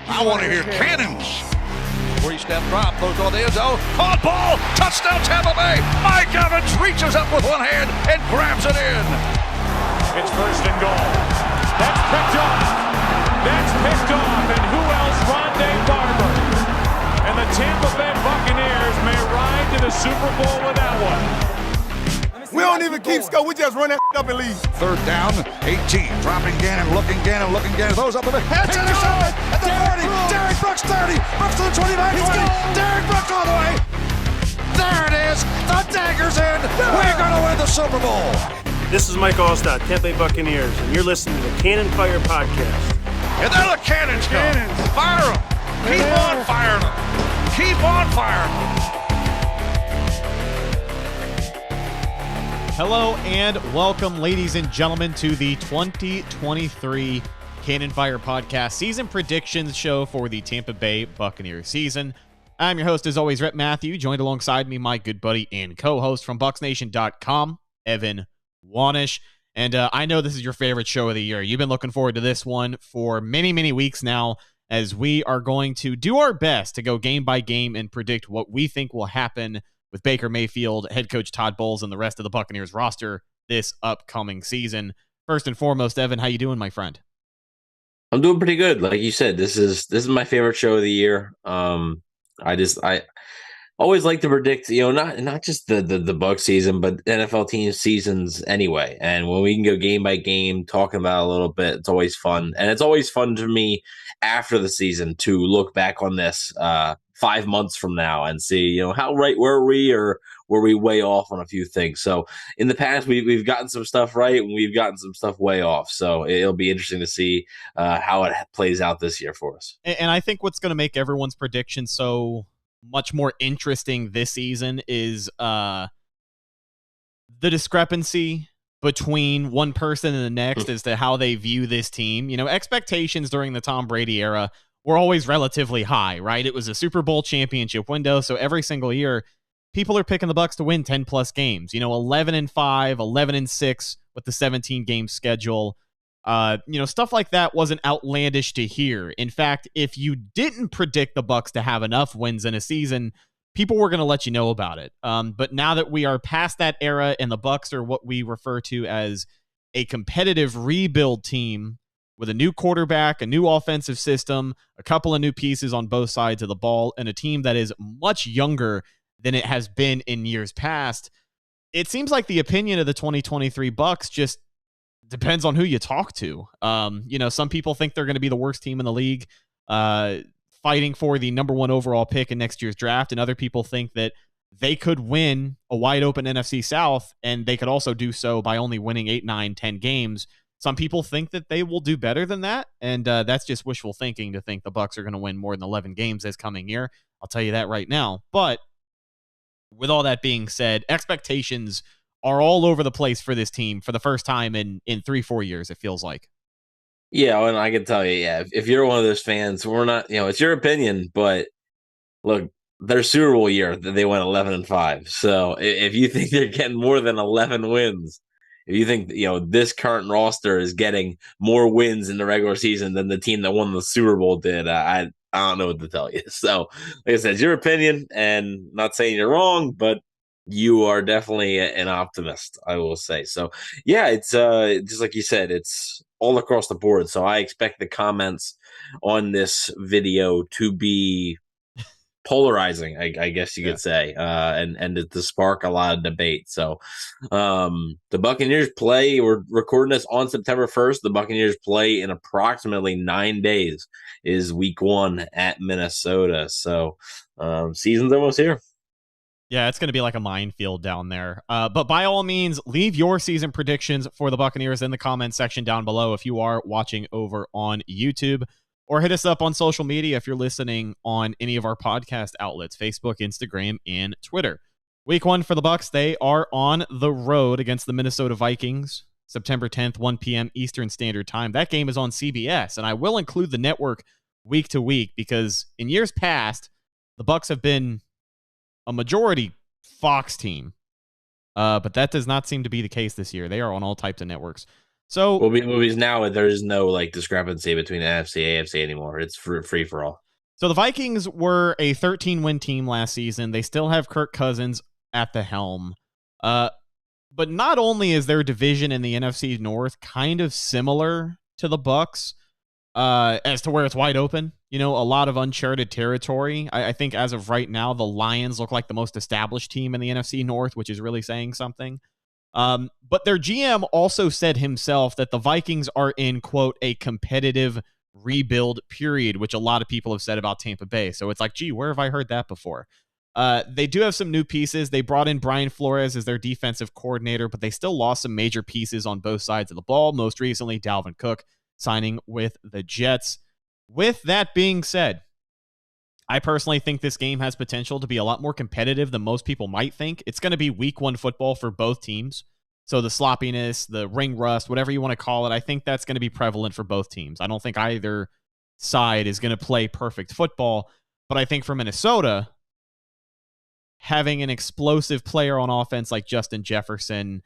I want to hear cannons. Three-step drop, throws on the end zone. Caught ball, touchdown Tampa Bay. Mike Evans reaches up with one hand and grabs it in. It's first and goal. That's picked off. And who else? Rondé Barber. And the Tampa Bay Buccaneers may ride to the Super Bowl with that one. We don't even keep score. We just run that up and leave. Third down, 18. Dropping Gannon, looking Gannon. Throws up the middle. Heads intercepted at the 40. Derek Brooks 30. Brooks to the 25, 20. Derek Brooks all the way. There it is. The dagger's in. We're going to win the Super Bowl. This is Mike Allstott, Tampa Bay Buccaneers, and you're listening to the Cannon Fire Podcast. And there the cannons go. Fire them. Keep on firing them. Keep on firing them. Hello and welcome, ladies and gentlemen, to the 2023 Cannon Fire Podcast season predictions show for the Tampa Bay Buccaneers season. I'm your host, as always, Rhett Matthew, joined alongside me, my good buddy and co-host from BucsNation.com, Evan Wanish. And I know this is your favorite show of the year. You've been looking forward to this one for many, many weeks now, as we are going to do our best to go game by game and predict what we think will happen with Baker Mayfield, head coach Todd Bowles, and the rest of the Buccaneers roster this upcoming season. First and foremost, Evan, how you doing, my friend? I'm doing pretty good. Like you said, this is my favorite show of the year. I always like to predict, not just the Bucs season, but NFL team seasons anyway. And when we can go game by game, talking about it a little bit, it's always fun. And it's always fun to me after the season to look back on this 5 months from now and see, how right were we, or were we way off on a few things. So in the past, we've gotten some stuff right and we've gotten some stuff way off. So it'll be interesting to see how it plays out this year for us. And I think what's going to make everyone's prediction so much more interesting this season is the discrepancy between one person and the next as to how they view this team. Expectations during the Tom Brady era were always relatively high, right? It was a Super Bowl championship window, so every single year people are picking the Bucs to win 10 plus games. 11-5, 11-6 with the 17 game schedule. Stuff like that wasn't outlandish to hear. In fact, if you didn't predict the Bucs to have enough wins in a season, people were going to let you know about it. But now that we are past that era and the Bucs are what we refer to as a competitive rebuild team with a new quarterback, a new offensive system, a couple of new pieces on both sides of the ball, and a team that is much younger than it has been in years past, it seems like the opinion of the 2023 Bucs just depends on who you talk to. Some people think they're going to be the worst team in the league, fighting for the number one overall pick in next year's draft, and other people think that they could win a wide open NFC South, and they could also do so by only winning 8, 9, 10 games. Some people think that they will do better than that, and that's just wishful thinking to think the Bucs are going to win more than 11 games this coming year. I'll tell you that right now. But with all that being said, expectations are all over the place for this team for the first time in 3-4 years, it feels like. Yeah, and I can tell you, if you're one of those fans, we're not, it's your opinion, but look, their Super Bowl year, they went 11-5. So if you think they're getting more than 11 wins, if you think, this current roster is getting more wins in the regular season than the team that won the Super Bowl did, I don't know what to tell you. So, like I said, it's your opinion, and not saying you're wrong, but you are definitely an optimist, I will say. So, yeah, it's just like you said, it's all across the board. So I expect the comments on this video to be polarizing, I guess you could say, and to spark a lot of debate. So the Buccaneers play, we're recording this on September 1st. The Buccaneers play in approximately 9 days, is week 1 at Minnesota. So season's almost here. Yeah, it's going to be like a minefield down there. But by all means, leave your season predictions for the Buccaneers in the comments section down below if you are watching over on YouTube, or hit us up on social media if you're listening on any of our podcast outlets, Facebook, Instagram, and Twitter. Week 1 for the Bucs, they are on the road against the Minnesota Vikings, September 10th, 1 p.m. Eastern Standard Time. That game is on CBS, and I will include the network week to week because in years past, the Bucs have been a majority Fox team, but that does not seem to be the case this year. They are on all types of networks. So movies now, there is no like discrepancy between NFC AFC anymore. It's free for all. So the Vikings were a 13-win team last season. They still have Kirk Cousins at the helm. But not only is their division in the NFC North kind of similar to the Bucs, as to where it's wide open, a lot of uncharted territory. I think as of right now, the Lions look like the most established team in the NFC North, which is really saying something. But their GM also said himself that the Vikings are in, quote, a competitive rebuild period, which a lot of people have said about Tampa Bay. So it's like, gee, where have I heard that before? They do have some new pieces. They brought in Brian Flores as their defensive coordinator, but they still lost some major pieces on both sides of the ball. Most recently, Dalvin Cook signing with the Jets. With that being said, I personally think this game has potential to be a lot more competitive than most people might think. It's going to be week one football for both teams. So the sloppiness, the ring rust, whatever you want to call it, I think that's going to be prevalent for both teams. I don't think either side is going to play perfect football, but I think for Minnesota, having an explosive player on offense like Justin Jefferson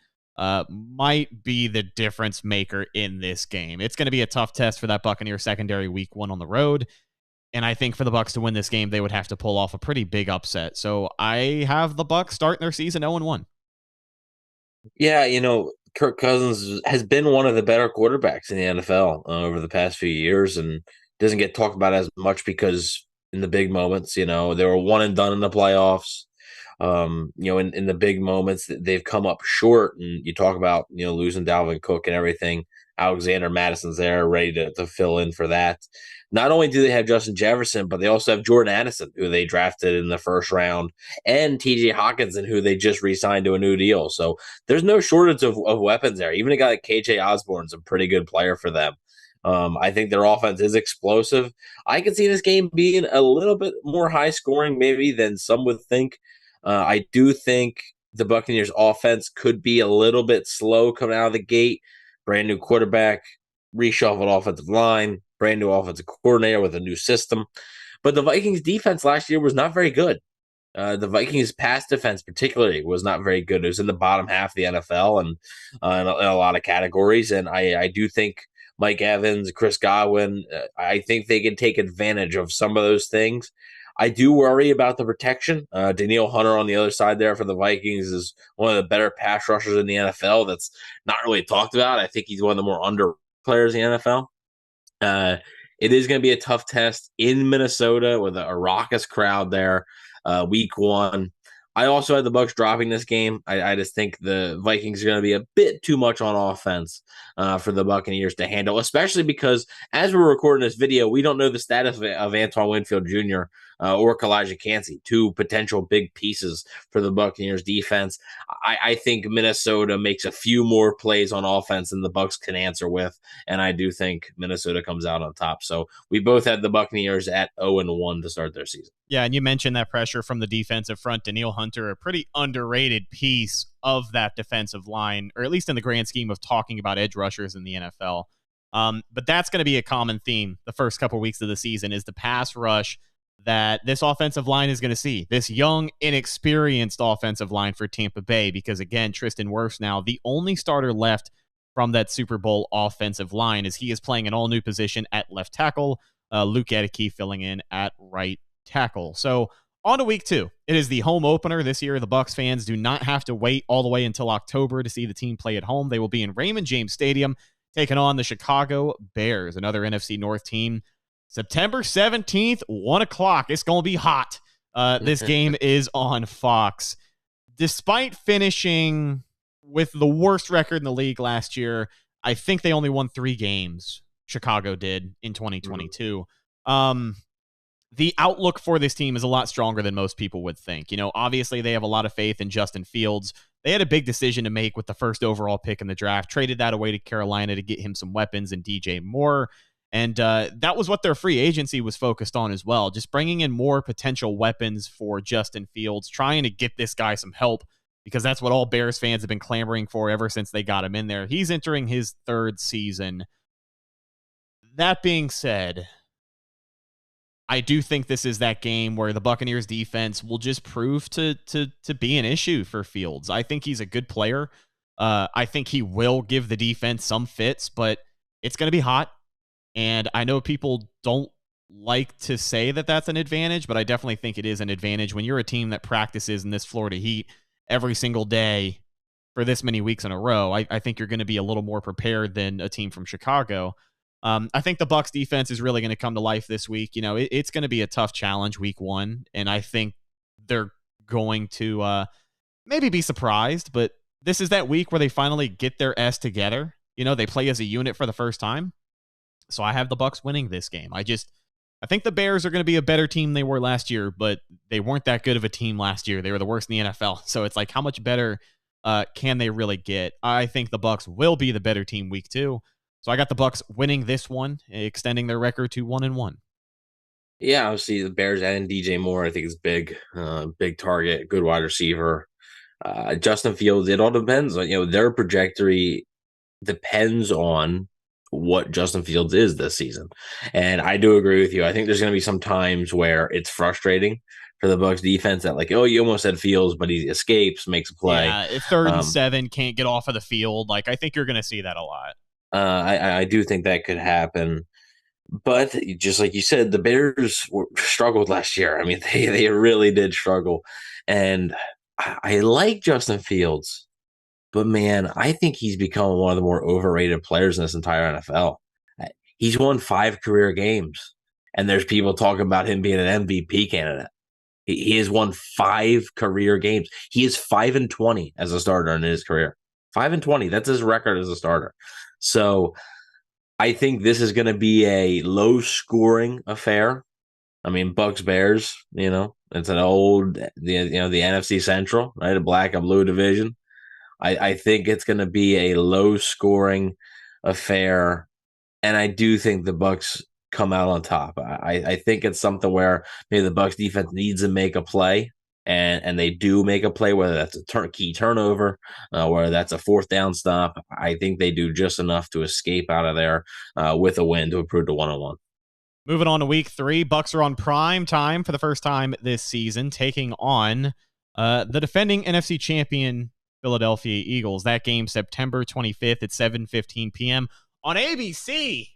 might be the difference maker in this game. It's going to be a tough test for that Buccaneer secondary week one on the road. And I think for the Bucs to win this game, they would have to pull off a pretty big upset. So I have the Bucs starting their season 0-1. Yeah, Kirk Cousins has been one of the better quarterbacks in the NFL over the past few years, and doesn't get talked about as much because in the big moments, they were one and done in the playoffs. In the big moments, they've come up short, and you talk about losing Dalvin Cook and everything. Alexander Madison's there, ready to fill in for that. Not only do they have Justin Jefferson, but they also have Jordan Addison, who they drafted in the first round, and TJ Hawkinson, who they just re-signed to a new deal. So there's no shortage of weapons there. Even a guy like KJ Osborne's a pretty good player for them. I think their offense is explosive. I could see this game being a little bit more high scoring maybe than some would think. I do think the Buccaneers offense could be a little bit slow coming out of the gate. Brand new quarterback, reshuffled offensive line, brand new offensive coordinator with a new system. But the Vikings defense last year was not very good. The Vikings pass defense particularly was not very good. It was in the bottom half of the NFL and in a lot of categories. And I do think Mike Evans, Chris Godwin, I think they can take advantage of some of those things. I do worry about the protection. Danielle Hunter on the other side there for the Vikings is one of the better pass rushers in the NFL that's not really talked about. I think he's one of the more under players in the NFL. It is going to be a tough test in Minnesota with a raucous crowd there week one. I also had the Bucs dropping this game. I just think the Vikings are going to be a bit too much on offense for the Buccaneers to handle, especially because as we're recording this video, we don't know the status of Antoine Winfield Jr. Or Kalijah Cansey, two potential big pieces for the Buccaneers defense. I think Minnesota makes a few more plays on offense than the Bucs can answer with, and I do think Minnesota comes out on top. So we both had the Buccaneers at 0-1 to start their season. Yeah, and you mentioned that pressure from the defensive front. Danielle Hunter, a pretty underrated piece of that defensive line, or at least in the grand scheme of talking about edge rushers in the NFL. But that's going to be a common theme the first couple weeks of the season is the pass rush that this offensive line is going to see. This young, inexperienced offensive line for Tampa Bay, because again, Tristan Wirfs now the only starter left from that Super Bowl offensive line as he is playing an all-new position at left tackle, Luke Edeke filling in at right tackle. So on to week 2. It is the home opener this year. The Bucs fans do not have to wait all the way until October to see the team play at home. They will be in Raymond James Stadium taking on the Chicago Bears, another NFC North team. September 17th, 1 o'clock. It's going to be hot. This game is on Fox. Despite finishing with the worst record in the league last year, I think they only won 3 games. Chicago did in 2022. The outlook for this team is a lot stronger than most people would think. Obviously they have a lot of faith in Justin Fields. They had a big decision to make with the first overall pick in the draft, traded that away to Carolina to get him some weapons and DJ Moore. And that was what their free agency was focused on as well, just bringing in more potential weapons for Justin Fields, trying to get this guy some help, because that's what all Bears fans have been clamoring for ever since they got him in there. He's entering his 3rd season. That being said, I do think this is that game where the Buccaneers defense will just prove to be an issue for Fields. I think he's a good player. I think he will give the defense some fits, but it's going to be hot. And I know people don't like to say that that's an advantage, but I definitely think it is an advantage when you're a team that practices in this Florida heat every single day for this many weeks in a row. I think you're going to be a little more prepared than a team from Chicago. I think the Bucs defense is really going to come to life this week. You know, it's going to be a tough challenge week one, and I think they're going to maybe be surprised, but this is that week where they finally get their S together. You know, they play as a unit for the first time. So I have the Bucs winning this game. I think the Bears are going to be a better team than they were last year, but they weren't that good of a team last year. They were the worst in the NFL. So it's like, how much better can they really get? I think the Bucs will be the better team week 2. So I got the Bucs winning this one, extending their record to 1-1. Yeah, obviously the Bears adding DJ Moore, I think is big. Big target, good wide receiver. Justin Fields, it all depends on, their trajectory depends on what Justin Fields is this season. And I do agree with you. I think there's going to be some times where it's frustrating for the Bucs defense that, like, oh, you almost had Fields, but he escapes, makes a play. Yeah, if 3rd and 7, can't get off of the field. Like, I think you're going to see that a lot. I do think that could happen. But just like you said, the Bears struggled last year. I mean, they really did struggle. And I like Justin Fields, but man, I think he's become one of the more overrated players in this entire NFL. He's won 5 career games, and there's people talking about him being an MVP candidate. He has won 5 career games. He is 5-20 as a starter in his career. 5-20. That's his record as a starter. So I think this is going to be a low-scoring affair. I mean, Bucs Bears, it's an old, the NFC Central, right? A black and blue division. I think it's going to be a low-scoring affair, and I do think the Bucs come out on top. I think it's something where maybe the Bucs defense needs to make a play, and they do make a play, whether that's a key turnover, whether that's a 4th down stop. I think they do just enough to escape out of there with a win to improve to 1-1. Moving on to week 3, Bucs are on prime time for the first time this season, taking on the defending NFC champion Philadelphia Eagles. That game, September 25th at 7:15 p.m. on ABC.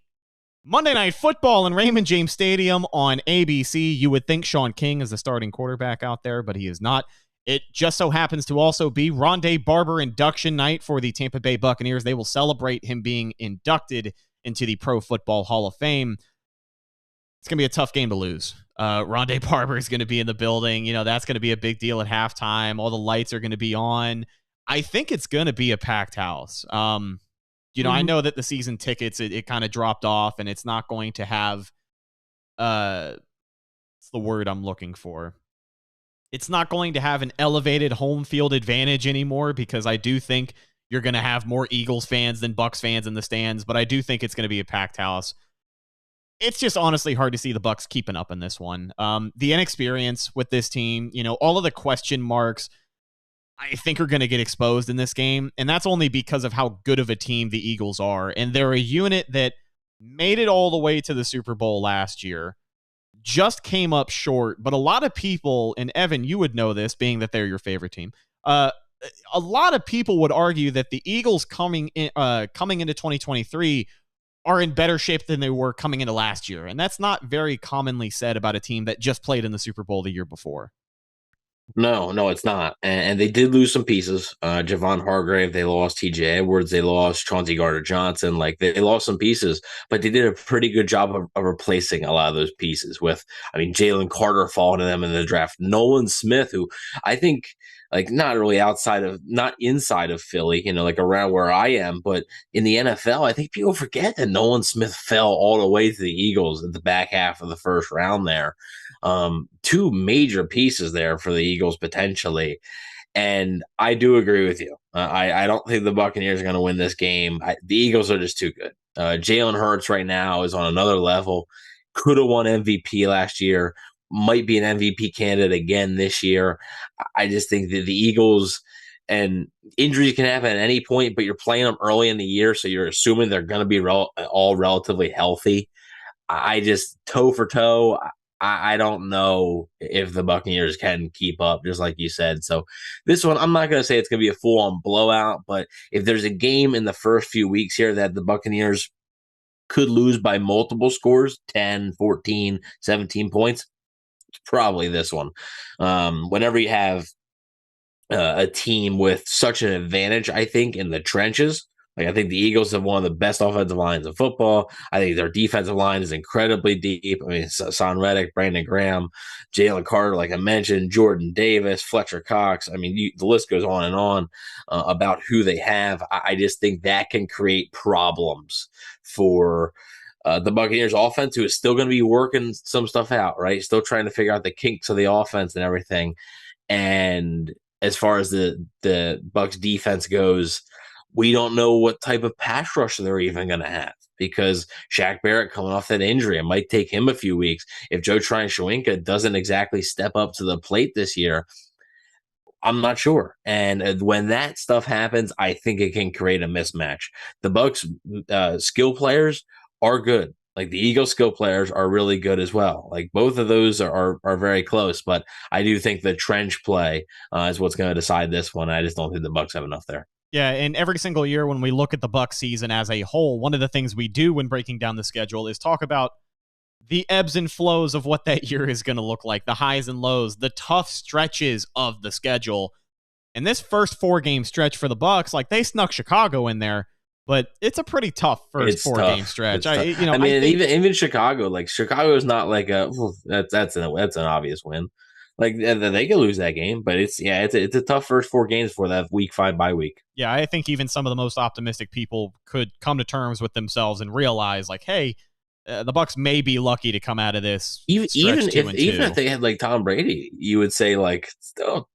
Monday Night Football in Raymond James Stadium on ABC. You would think Sean King is the starting quarterback out there, but he is not. It just so happens to also be Rondé Barber induction night for the Tampa Bay Buccaneers. They will celebrate him being inducted into the Pro Football Hall of Fame. It's going to be a tough game to lose. Rondé Barber is going to be in the building. That's going to be a big deal at halftime. All the lights are going to be on. I think it's going to be a packed house. I know that the season tickets, it kind of dropped off, and it's not going to have, what's the word I'm looking for? It's not going to have an elevated home field advantage anymore, because I do think you're going to have more Eagles fans than Bucs fans in the stands, but I do think it's going to be a packed house. It's just honestly hard to see the Bucs keeping up in this one. The inexperience with this team, all of the question marks, I think are going to get exposed in this game, and that's only because of how good of a team the Eagles are. And they're a unit that made it all the way to the Super Bowl last year, just came up short. But a lot of people, and Evan, you would know this, being that they're your favorite team, a lot of people would argue that the Eagles coming into 2023 are in better shape than they were coming into last year. And that's not very commonly said about a team that just played in the Super Bowl the year before. No, it's not. And they did lose some pieces. Javon Hargrave, they lost. TJ Edwards, they lost. Chauncey Gardner-Johnson, they lost some pieces, but they did a pretty good job of replacing a lot of those pieces with, Jalen Carter falling to them in the draft. Nolan Smith, who I think, not really not inside of Philly, around where I am, but in the NFL, I think people forget that Nolan Smith fell all the way to the Eagles at the back half of the first round there. 2 major pieces there for the Eagles potentially. And I do agree with you. I don't think the Buccaneers are going to win this game. The Eagles are just too good. Jalen Hurts right now is on another level. Could have won MVP last year. Might be an MVP candidate again this year. I just think that the Eagles, and injuries can happen at any point, but you're playing them early in the year, so you're assuming they're going to be all relatively healthy. I just toe for toe. I don't know if the Buccaneers can keep up, just like you said. So this one, I'm not going to say it's going to be a full-on blowout, but if there's a game in the first few weeks here that the Buccaneers could lose by multiple scores, 10, 14, 17 points, it's probably this one. Whenever you have a team with such an advantage, I think, in the trenches. Like, I think the Eagles have one of the best offensive lines in football. I think their defensive line is incredibly deep. I mean, Son Reddick, Brandon Graham, Jalen Carter, like I mentioned, Jordan Davis, Fletcher Cox. I mean, the list goes on and on about who they have. I just think that can create problems for the Buccaneers offense, who is still going to be working some stuff out, right? Still trying to figure out the kinks of the offense and everything. And as far as the Bucs defense goes, we don't know what type of pass rush they're even going to have, because Shaq Barrett coming off that injury, it might take him a few weeks. If Joe Tryon-Shoyinka doesn't exactly step up to the plate this year, I'm not sure. And when that stuff happens, I think it can create a mismatch. The Bucs skill players are good. Like, the Eagles skill players are really good as well. Like, both of those are very close, but I do think the trench play is what's going to decide this one. I just don't think the Bucs have enough there. Yeah, and every single year when we look at the Bucs season as a whole, one of the things we do when breaking down the schedule is talk about the ebbs and flows of what that year is going to look like, the highs and lows, the tough stretches of the schedule. And this first 4-game stretch for the Bucs, like, they snuck Chicago in there, but it's a pretty tough first 4-game stretch. Even Chicago, like, Chicago is not like that's an obvious win. Like, they could lose that game, but it's a tough first 4 games for that week 5 bye week. Yeah, I think even some of the most optimistic people could come to terms with themselves and realize, like, hey, the Bucs may be lucky to come out of this. Even if they had, like, Tom Brady, you would say, like, still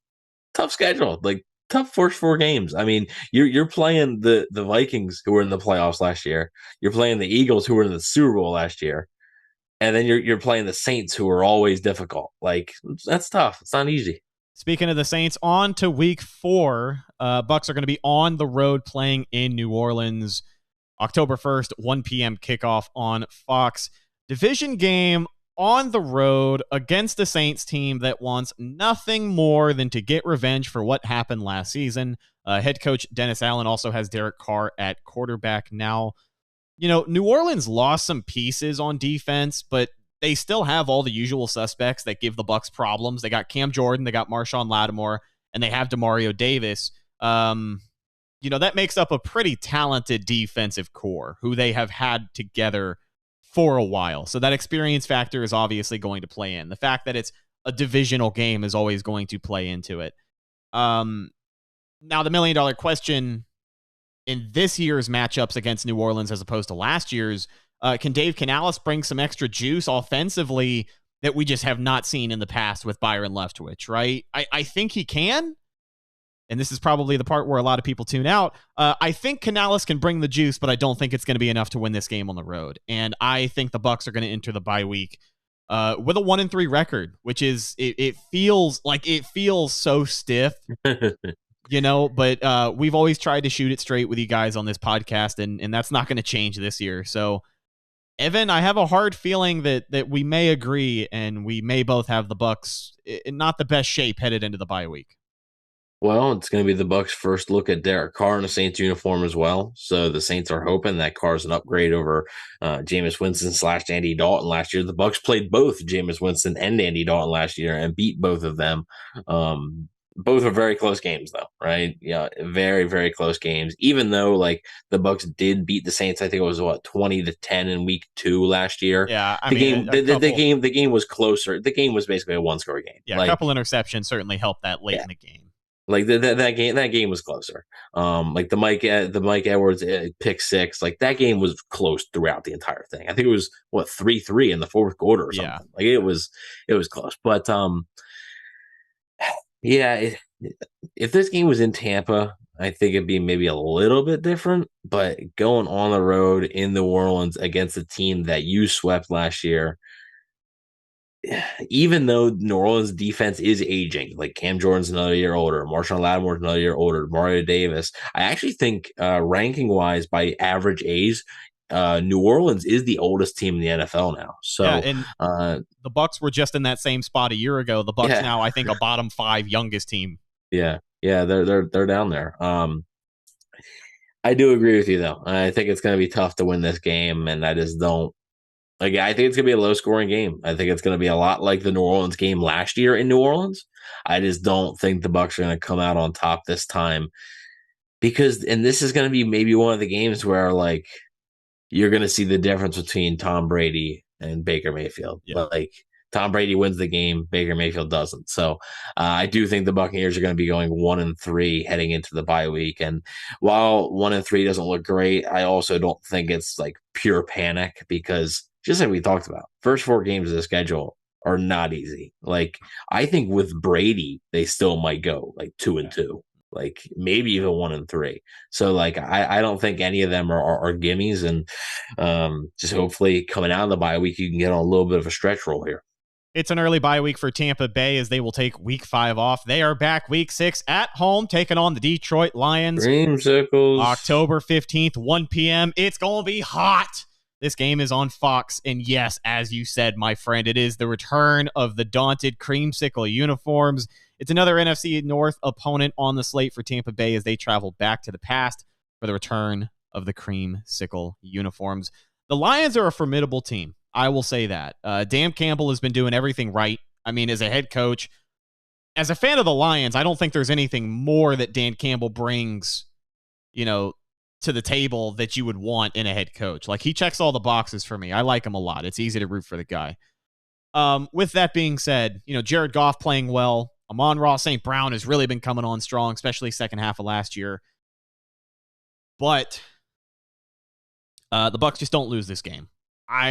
tough schedule, like, tough first 4 games. I mean, you're playing the Vikings, who were in the playoffs last year. You're playing the Eagles, who were in the Super Bowl last year. And then you're playing the Saints, who are always difficult. Like, that's tough. It's not easy. Speaking of the Saints, on to week 4. Bucs are going to be on the road playing in New Orleans. October 1st, 1 p.m. kickoff on Fox. Division game on the road against the Saints team that wants nothing more than to get revenge for what happened last season. Head coach Dennis Allen also has Derek Carr at quarterback now. You know, New Orleans lost some pieces on defense, but they still have all the usual suspects that give the Bucs problems. They got Cam Jordan, they got Marshawn Lattimore, and they have Demario Davis. That makes up a pretty talented defensive core who they have had together for a while. So that experience factor is obviously going to play in. The fact that it's a divisional game is always going to play into it. Now, the $1 million question in this year's matchups against New Orleans as opposed to last year's, can Dave Canales bring some extra juice offensively that we just have not seen in the past with Byron Leftwich, right? I think he can, and this is probably the part where a lot of people tune out. I think Canales can bring the juice, but I don't think it's going to be enough to win this game on the road. And I think the Bucs are going to enter the bye week with a 1-3 record, which is, it feels so stiff. But we've always tried to shoot it straight with you guys on this podcast, and that's not going to change this year. So, Evan, I have a hard feeling that we may agree, and we may both have the Bucs in not the best shape headed into the bye week. Well, it's going to be the Bucs' first look at Derek Carr in a Saints uniform as well. So the Saints are hoping that Carr's an upgrade over Jameis Winston / Andy Dalton last year. The Bucs played both Jameis Winston and Andy Dalton last year and beat both of them. Both are very close games, though, right? Yeah, very, very close games. Even though, like, the Bucs did beat the Saints, I think it was 20-10 in week 2 last year. Yeah, the game was closer. The game was basically a 1-score game. Yeah, a couple interceptions certainly helped that late in the game. Like that game was closer. Like the Mike Edwards pick 6, like that game was close throughout the entire thing. I think it was 3-3 in the 4th quarter or something. Yeah. Like it was close. But if this game was in Tampa, I think it'd be maybe a little bit different. But going on the road in New Orleans against a team that you swept last year, even though New Orleans defense is aging, like Cam Jordan's another year older, Marshawn Lattimore's another year older, Mario Davis, I actually think ranking wise by average age, New Orleans is the oldest team in the NFL now. So yeah, and the Bucs were just in that same spot a year ago. The Bucs now, I think, a bottom 5 youngest team. Yeah, they're down there. I do agree with you though. I think it's going to be tough to win this game, and I just don't. Like, I think it's going to be a low-scoring game. I think it's going to be a lot like the New Orleans game last year in New Orleans. I just don't think the Bucs are going to come out on top this time because, and this is going to be maybe one of the games where, like, you're going to see the difference between Tom Brady and Baker Mayfield. Yeah. Like, Tom Brady wins the game, Baker Mayfield doesn't. So I do think the Buccaneers are going to be going 1-3 heading into the bye week. And while 1-3 doesn't look great, I also don't think it's like pure panic because just like we talked about, first 4 games of the schedule are not easy. Like, I think with Brady, they still might go like 2-2. Like maybe even 1-3. So like I don't think any of them are gimmies, and just hopefully coming out of the bye week you can get on a little bit of a stretch roll here. It's an early bye week for Tampa Bay as they will take week 5 off. They are back week 6 at home taking on the Detroit Lions. Creamsicles. October 15th, 1 p.m. It's going to be hot. This game is on Fox, and yes, as you said, my friend, it is the return of the daunted creamsicle uniforms. It's another NFC North opponent on the slate for Tampa Bay as they travel back to the past for the return of the creamsicle uniforms. The Lions are a formidable team. I will say that. Dan Campbell has been doing everything right. I mean, as a head coach, as a fan of the Lions, I don't think there's anything more that Dan Campbell brings, to the table that you would want in a head coach. Like, he checks all the boxes for me. I like him a lot. It's easy to root for the guy. With that being said, Jared Goff playing well. Amon-Ra St. Brown has really been coming on strong, especially second half of last year. But the Bucs just don't lose this game.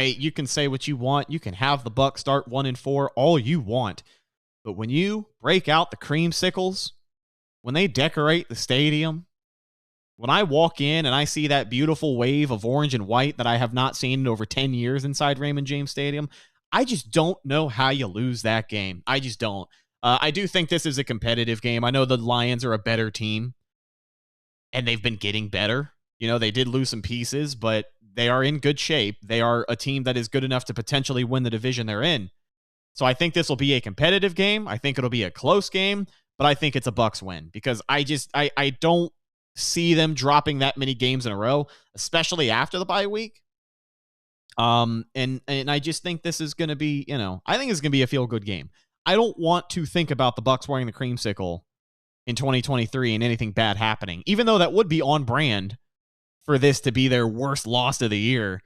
You can say what you want. You can have the Bucs start 1-4 all you want. But when you break out the creamsicles, when they decorate the stadium, when I walk in and I see that beautiful wave of orange and white that I have not seen in over 10 years inside Raymond James Stadium, I just don't know how you lose that game. I just don't. I do think this is a competitive game. I know the Lions are a better team, and they've been getting better. They did lose some pieces, but they are in good shape. They are a team that is good enough to potentially win the division they're in. So I think this will be a competitive game. I think it'll be a close game, but I think it's a Bucs win because I don't see them dropping that many games in a row, especially after the bye week. And I just think this is going to be, I think it's going to be a feel-good game. I don't want to think about the Bucs wearing the creamsicle in 2023 and anything bad happening, even though that would be on brand for this to be their worst loss of the year.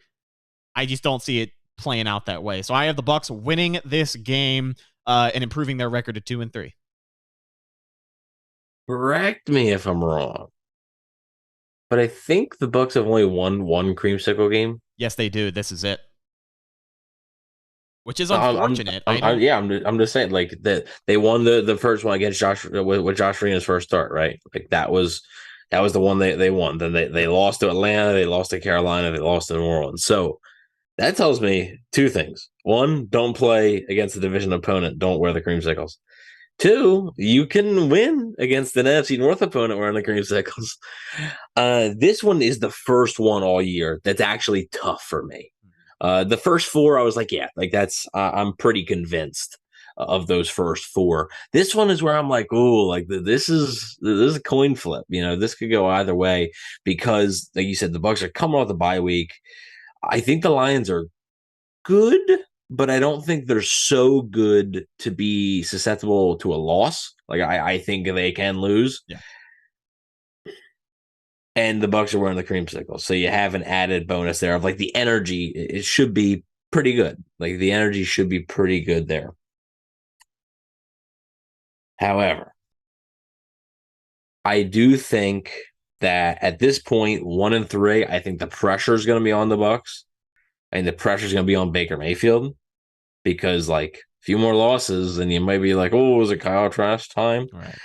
I just don't see it playing out that way. So I have the Bucs winning this game and improving their record to 2-3. Correct me if I'm wrong, but I think the Bucs have only won one creamsicle game. Yes, they do. This is it. Which is unfortunate. I'm just saying, like, that they won the first one against Josh with Josh Reina's first start, right? Like that was the one they won. Then they lost to Atlanta, they lost to Carolina, they lost to New Orleans. So that tells me 2 things. 1, don't play against a division opponent. Don't wear the creamsicles. 2, you can win against an NFC North opponent wearing the creamsicles. This one is the first one all year that's actually tough for me. The first 4, I was like, yeah, like that's, I'm pretty convinced of those first 4. This one is where I'm like, oh, like this is a coin flip. This could go either way because, like you said, the Bucs are coming off the bye week. I think the Lions are good, but I don't think they're so good to be susceptible to a loss. Like I think they can lose. Yeah. And the Bucs are wearing the creamsicle. So you have an added bonus there of like the energy. It should be pretty good. Like the energy should be pretty good there. However, I do think that at this point, 1-3, I think the pressure is going to be on the Bucs. And the pressure is going to be on Baker Mayfield because like a few more losses and you might be like, oh, was it Kyle Trask time? Right.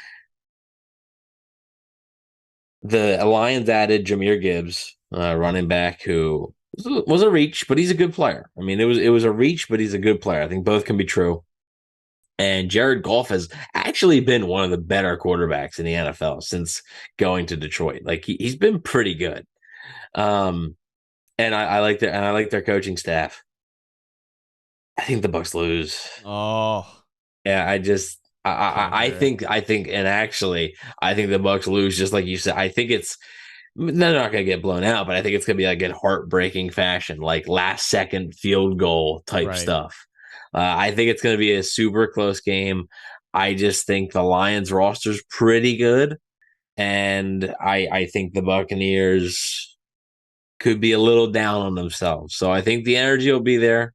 The Lions added Jahmyr Gibbs, running back, who was a reach, but he's a good player. I mean, it was a reach, but he's a good player. I think both can be true. And Jared Goff has actually been one of the better quarterbacks in the NFL since going to Detroit. Like he's been pretty good. And and I like their coaching staff. I think the Bucs lose. Oh, Yeah, I think, and actually, I think the Bucs lose. Just like you said, I think they're not going to get blown out, but I think it's going to be like in heartbreaking fashion, like last second field goal type right. stuff. I think it's going to be a super close game. I just think the Lions roster's pretty good, and I think the Buccaneers could be a little down on themselves. So I think the energy will be there.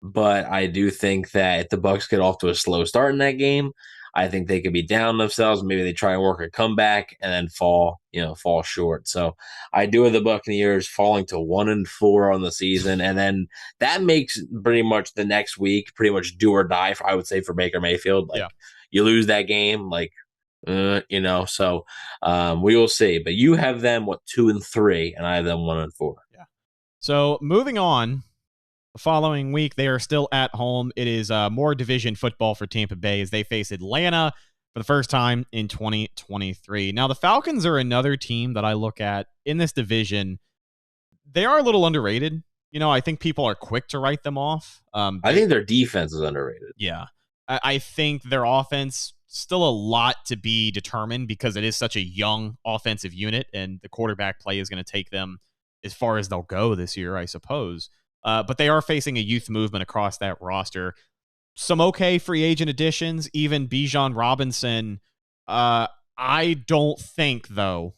But I do think that if the Bucs get off to a slow start in that game, I think they could be down themselves. Maybe they try and work a comeback and then fall short. So I do have the Buccaneers falling to 1-4 on the season, and then that makes pretty much the next week pretty much do or die. I would say for Baker Mayfield, like you lose that game, like So we will see. But you have them 2-3, and I have them 1-4. Yeah. So moving on. The following week, they are still at home. It is more division football for Tampa Bay as they face Atlanta for the first time in 2023. Now, the Falcons are another team that I look at in this division. They are a little underrated. I think people are quick to write them off. I think their defense is underrated. Yeah. I think their offense, still a lot to be determined because it is such a young offensive unit, and the quarterback play is going to take them as far as they'll go this year, I suppose. But they are facing a youth movement across that roster. Some okay free agent additions, even Bijan Robinson. I don't think, though,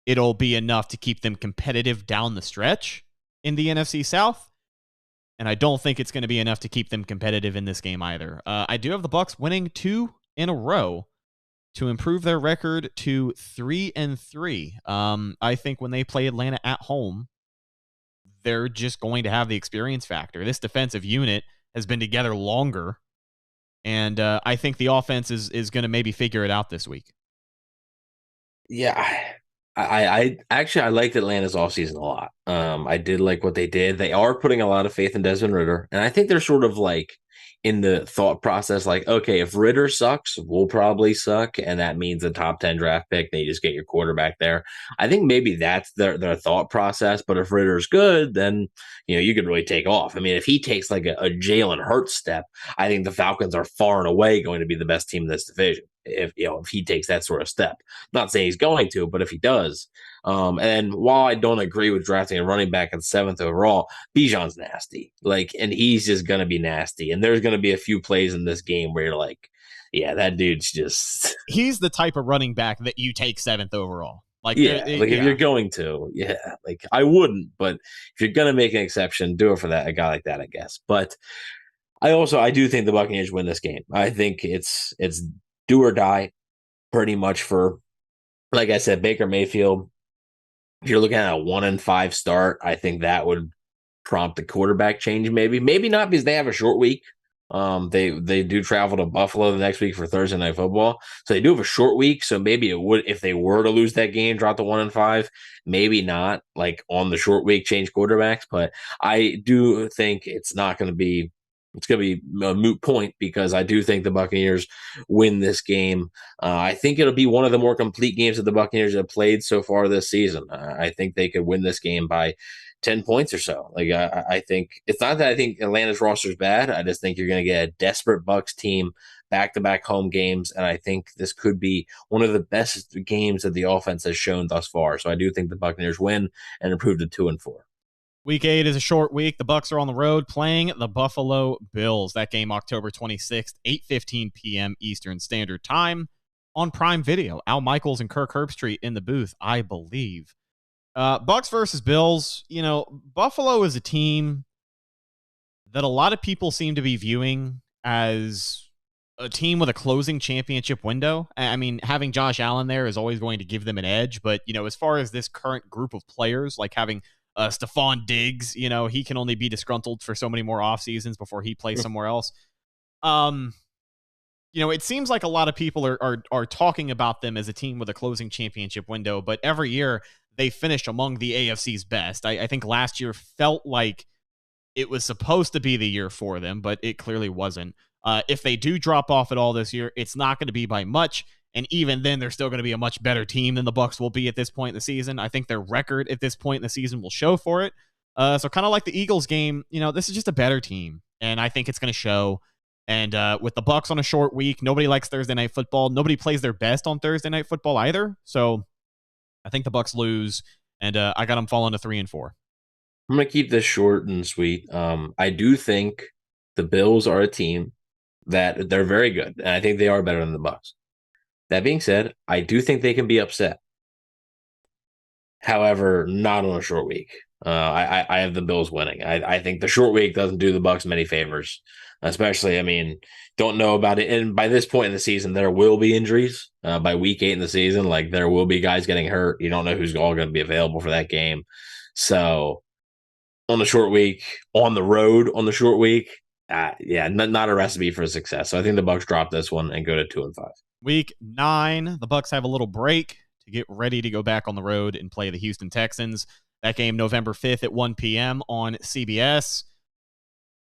it'll be enough to keep them competitive down the stretch in the NFC South. And I don't think it's going to be enough to keep them competitive in this game either. I do have the Bucs winning 2 in a row to improve their record to 3-3. I think when they play Atlanta at home, they're just going to have the experience factor. This defensive unit has been together longer, and I think the offense is going to maybe figure it out this week. Yeah, I actually liked Atlanta's offseason a lot. I did like what they did. They are putting a lot of faith in Desmond Ridder, and I think they're sort of like in the thought process, like, okay, if Ridder sucks, we'll probably suck, and that means a top 10 draft pick. They just get your quarterback there. I think maybe that's their thought process. But if Ridder's good, then you could really take off. I mean, if he takes like a Jalen Hurts step, I think the Falcons are far and away going to be the best team in this division. If he takes that sort of step, I'm not saying he's going to, but if he does. And while I don't agree with drafting a running back at 7th overall, Bijan's nasty. And he's just going to be nasty. And there's going to be a few plays in this game where you're like, yeah, that dude's just. He's the type of running back that you take 7th overall. If you're going to, I wouldn't, but if you're going to make an exception, do it for a guy like that, I guess. But I do think the Buccaneers win this game. I think it's do or die pretty much for, like I said, Baker Mayfield. If you're looking at a 1-5 start, I think that would prompt the quarterback change. Maybe not, because they have a short week. They do travel to Buffalo the next week for Thursday Night Football, so they do have a short week. So maybe it would, if they were to lose that game, drop to 1-5. Maybe not, like on the short week, change quarterbacks. But I do think it's not going to be. It's going to be a moot point, because I do think the Buccaneers win this game. I think it'll be one of the more complete games that the Buccaneers have played so far this season. I think they could win this game by 10 points or so. I think it's not that I think Atlanta's roster is bad. I just think you're going to get a desperate Bucs team, back-to-back home games, and I think this could be one of the best games that the offense has shown thus far. So I do think the Buccaneers win and improve to 2-4. Week 8 is a short week. The Bucs are on the road playing the Buffalo Bills. That game, October 26th, 8:15 p.m. Eastern Standard Time on Prime Video. Al Michaels and Kirk Herbstreit in the booth, I believe. Bucs versus Bills. Buffalo is a team that a lot of people seem to be viewing as a team with a closing championship window. I mean, having Josh Allen there is always going to give them an edge. But, as far as this current group of players, like having Stephon Diggs, he can only be disgruntled for so many more off seasons before he plays somewhere else. It seems like a lot of people are talking about them as a team with a closing championship window, but every year they finish among the AFC's best. I think last year felt like it was supposed to be the year for them, but it clearly wasn't. If they do drop off at all this year, it's not going to be by much. And even then, they're still going to be a much better team than the Bucs will be at this point in the season. I think their record at this point in the season will show for it. So kind of like the Eagles game, this is just a better team, and I think it's going to show. And with the Bucs on a short week, nobody likes Thursday night football. Nobody plays their best on Thursday night football either. So I think the Bucs lose, and I got them falling to 3-4. I'm going to keep this short and sweet. I do think the Bills are a team that they're very good, and I think they are better than the Bucs. That being said, I do think they can be upset. However, not on a short week. I have the Bills winning. I think the short week doesn't do the Bucs many favors. Especially, don't know about it. And by this point in the season, there will be injuries. By week 8 in the season, there will be guys getting hurt. You don't know who's all going to be available for that game. So on the short week, on the road on the short week, not a recipe for success. So I think the Bucs drop this one and go to 2-5. Week 9, the Bucs have a little break to get ready to go back on the road and play the Houston Texans. That game November 5th at 1 p.m. on CBS.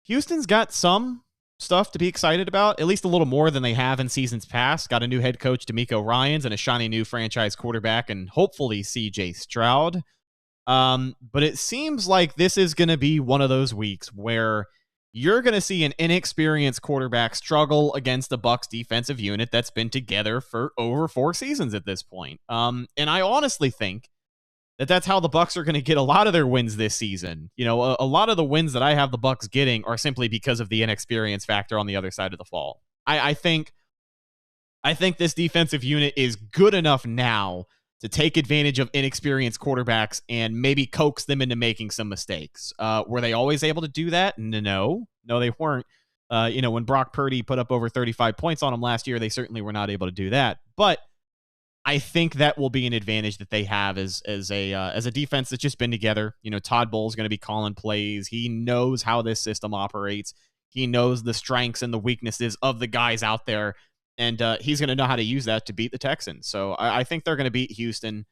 Houston's got some stuff to be excited about, at least a little more than they have in seasons past. Got a new head coach, DeMeco Ryans, and a shiny new franchise quarterback, and hopefully C.J. Stroud. But it seems like this is going to be one of those weeks where you're going to see an inexperienced quarterback struggle against the Bucs defensive unit that's been together for over 4 seasons at this point. And I honestly think that's how the Bucs are going to get a lot of their wins this season. A lot of the wins that I have the Bucs getting are simply because of the inexperience factor on the other side of the fall. I think this defensive unit is good enough now to take advantage of inexperienced quarterbacks and maybe coax them into making some mistakes. Were they always able to do that? No, they weren't. When Brock Purdy put up over 35 points on them last year, they certainly were not able to do that. But I think that will be an advantage that they have as a defense that's just been together. Todd Bowles going to be calling plays. He knows how this system operates. He knows the strengths and the weaknesses of the guys out there, and he's going to know how to use that to beat the Texans. So I think they're going to beat Houston.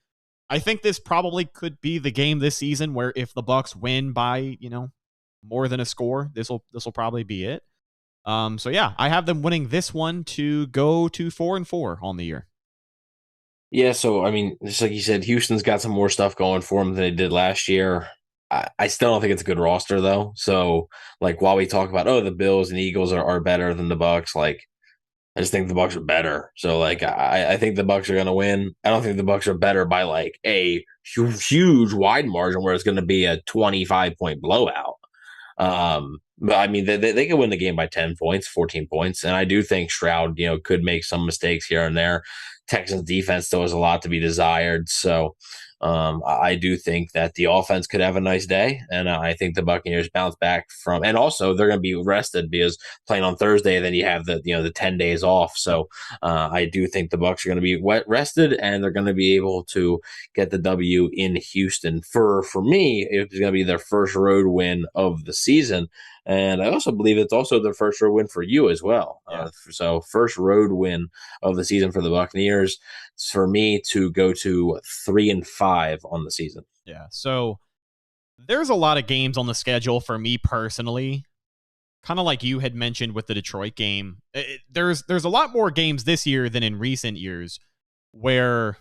I think this probably could be the game this season where if the Bucs win by more than a score, this will probably be it. So yeah, I have them winning this one to go to 4-4 on the year. Yeah, so, just like you said, Houston's got some more stuff going for them than they did last year. I still don't think it's a good roster, though. So, while we talk about, the Bills and Eagles are better than the Bucs, I just think the Bucs are better. So, I think the Bucs are going to win. I don't think the Bucs are better by, a huge wide margin where it's going to be a 25-point blowout. But, they could win the game by 10 points, 14 points. And I do think Stroud, could make some mistakes here and there. Texans defense still has a lot to be desired. So I do think that the offense could have a nice day. And I think the Buccaneers bounce back from, and also they're going to be rested because playing on Thursday, then you have the 10 days off. So I do think the Bucs are going to be rested and they're going to be able to get the W in Houston. For me, it's going to be their first road win of the season. And I also believe it's also the first road win for you as well. Yeah. So first road win of the season for the Buccaneers. It's for me to go to 3-5 on the season. Yeah. So there's a lot of games on the schedule for me personally, kind of like you had mentioned with the Detroit game. There's a lot more games this year than in recent years where